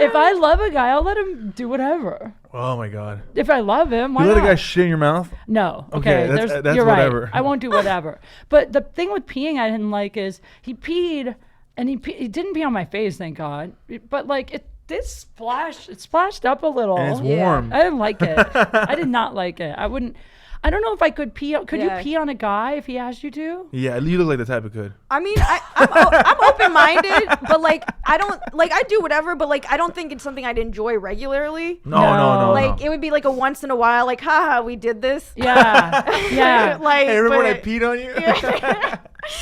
[SPEAKER 1] If I love a guy, I'll let him do whatever.
[SPEAKER 2] Oh my god.
[SPEAKER 1] If I love him, why
[SPEAKER 2] You let
[SPEAKER 1] not?
[SPEAKER 2] a guy shit in your mouth?
[SPEAKER 1] No.
[SPEAKER 2] Okay,
[SPEAKER 1] Okay,
[SPEAKER 2] that's
[SPEAKER 1] you're
[SPEAKER 2] whatever.
[SPEAKER 1] right. I won't do whatever. But the thing with peeing I didn't like is he peed, and he didn't pee on my face, thank God. But like it splashed up a little.
[SPEAKER 2] And it's
[SPEAKER 3] Yeah.
[SPEAKER 2] warm.
[SPEAKER 1] I didn't like it. I did not like it. I don't know if I could pee. Could
[SPEAKER 3] Yeah.
[SPEAKER 1] you pee on a guy if he asked you to?
[SPEAKER 2] Yeah, you look like the type of could.
[SPEAKER 3] I mean, I'm open-minded, but like I do whatever, but like I don't think it's something I'd enjoy regularly.
[SPEAKER 2] No.
[SPEAKER 3] Like it would be like a once in a while, like haha, we did this.
[SPEAKER 1] Yeah. Yeah.
[SPEAKER 3] Like,
[SPEAKER 2] Hey, remember when I
[SPEAKER 3] but-
[SPEAKER 2] peed on you?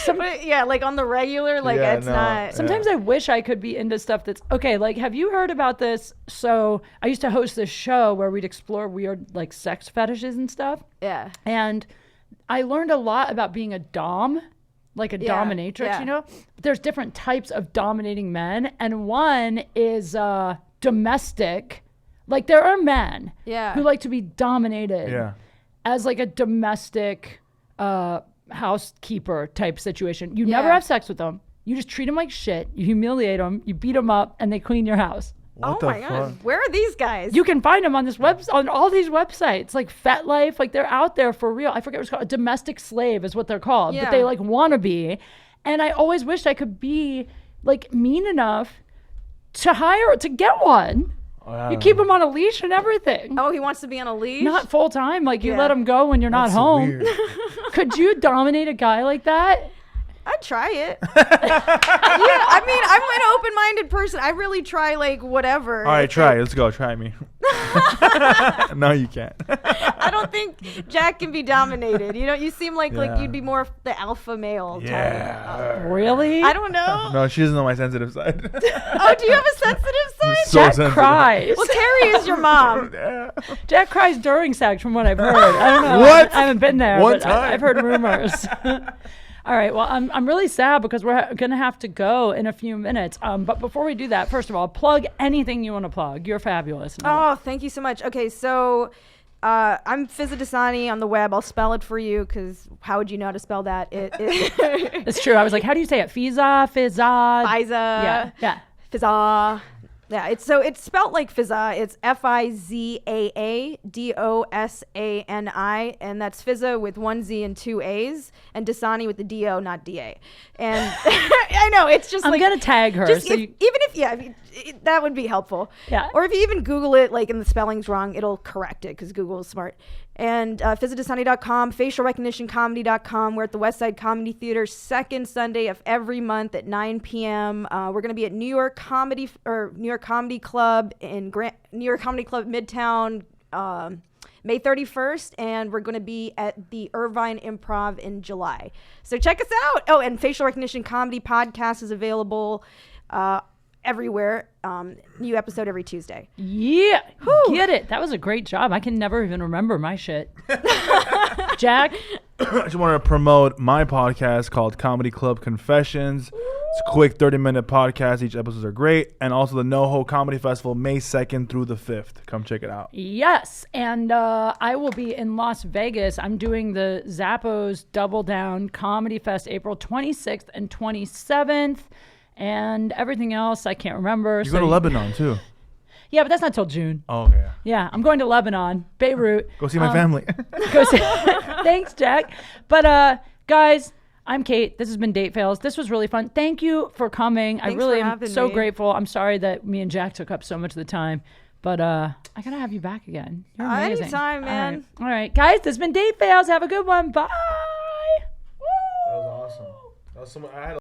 [SPEAKER 3] But yeah, like on the regular, like
[SPEAKER 2] Yeah,
[SPEAKER 3] it's
[SPEAKER 2] no.
[SPEAKER 3] not.
[SPEAKER 1] Sometimes I wish I could be into stuff that's okay. Like, have you heard about this? So I used to host this show where we'd explore weird like sex fetishes and stuff.
[SPEAKER 3] Yeah.
[SPEAKER 1] And I learned a lot about being a dom, like a dominatrix,
[SPEAKER 3] yeah.
[SPEAKER 1] you know? There's different types of dominating men. And one is domestic. Like there are men who like to be dominated as like a domestic housekeeper type situation. You never have sex with them. You just treat them like shit. You humiliate them. You beat them up, and they clean your house.
[SPEAKER 2] What
[SPEAKER 3] Oh my God. Where are these guys?
[SPEAKER 1] You can find them on this on all these websites, like FetLife. Like they're out there for real. I forget what it's called. A domestic slave is what they're called, but they like want to be. And I always wished I could be like mean enough to get one. You keep him on a leash and everything.
[SPEAKER 3] Oh, he wants to be on a leash?
[SPEAKER 1] Not full time. Like you let him go when you're not home.
[SPEAKER 2] Weird.
[SPEAKER 1] Could you dominate a guy like that?
[SPEAKER 3] I'd try it. Yeah, I mean, I'm an open-minded person. I really try like whatever.
[SPEAKER 2] All right, try. Let's go. Try me. No, you can't.
[SPEAKER 3] I don't think Jack can be dominated. You know, you seem like you'd be more the alpha male type.
[SPEAKER 1] Really?
[SPEAKER 3] I don't know.
[SPEAKER 2] No, she doesn't know my sensitive side.
[SPEAKER 3] Oh, do you have a sensitive side?
[SPEAKER 2] So
[SPEAKER 1] Jack
[SPEAKER 2] sensitive.
[SPEAKER 1] cries.
[SPEAKER 3] Well, Terry is your mom.
[SPEAKER 1] Jack cries during sex, from what I've heard. I don't know.
[SPEAKER 2] What?
[SPEAKER 1] I haven't been there.
[SPEAKER 2] One
[SPEAKER 1] but
[SPEAKER 2] time.
[SPEAKER 1] I've heard rumors. All right. Well, I'm really sad because we're gonna have to go in a few minutes. But before we do that, first of all, plug anything you want to plug. You're fabulous.
[SPEAKER 3] Oh, thank you so much. Okay, so I'm Fizaa Dosani on the web. I'll spell it for you because how would you know how to spell that?
[SPEAKER 1] It's true. I was like, how do you say it? Fizaa.
[SPEAKER 3] Fizaa.
[SPEAKER 1] Yeah.
[SPEAKER 3] Fizaa. Yeah, it's spelled like Fizaa. It's Fizaa Dosani, and that's Fizaa with one Z and two A's, and Dosani with the D-O, not D-A. And I know, it's just
[SPEAKER 1] I'm gonna tag her.
[SPEAKER 3] Just
[SPEAKER 1] So
[SPEAKER 3] that would be helpful.
[SPEAKER 1] Yeah.
[SPEAKER 3] Or if you even Google it, like, and the spelling's wrong, it'll correct it because Google is smart. And FizaaDosani.com, facialrecognitioncomedy.com. We're at the West Side Comedy Theater, second Sunday of every month at 9 p.m. We're going to be at New York Comedy Club in New York Comedy Club Midtown, May 31st, and we're going to be at the Irvine Improv in July. So check us out. Oh, and Facial Recognition Comedy Podcast is available everywhere. New episode every Tuesday.
[SPEAKER 1] Yeah. Get it. That was a great job. I can never even remember my shit. Jack?
[SPEAKER 2] I just want to promote my podcast called Comedy Club Confessions. It's a quick 30-minute podcast. Each episodes are great. And also the NoHo Comedy Festival, May 2nd through the 5th. Come check it out.
[SPEAKER 1] Yes. And I will be in Las Vegas. I'm doing the Zappos Double Down Comedy Fest April 26th and 27th. And everything else, I can't remember.
[SPEAKER 2] You go to Lebanon, too.
[SPEAKER 1] Yeah, but that's not till June.
[SPEAKER 2] Oh, okay.
[SPEAKER 1] Yeah, I'm going to Lebanon, Beirut.
[SPEAKER 2] Go see my family.
[SPEAKER 1] Thanks, Jack. But, guys, I'm Kate. This has been Date Fails. This was really fun. Thank you for coming.
[SPEAKER 3] Thanks
[SPEAKER 1] I really
[SPEAKER 3] for
[SPEAKER 1] am
[SPEAKER 3] having
[SPEAKER 1] so
[SPEAKER 3] me.
[SPEAKER 1] grateful. I'm sorry that me and Jack took up so much of the time. But I got to have you back again. You're amazing.
[SPEAKER 3] Anytime, man.
[SPEAKER 1] All right. Guys, this has been Date Fails. Have a good one. Bye.
[SPEAKER 2] That was awesome. That was I had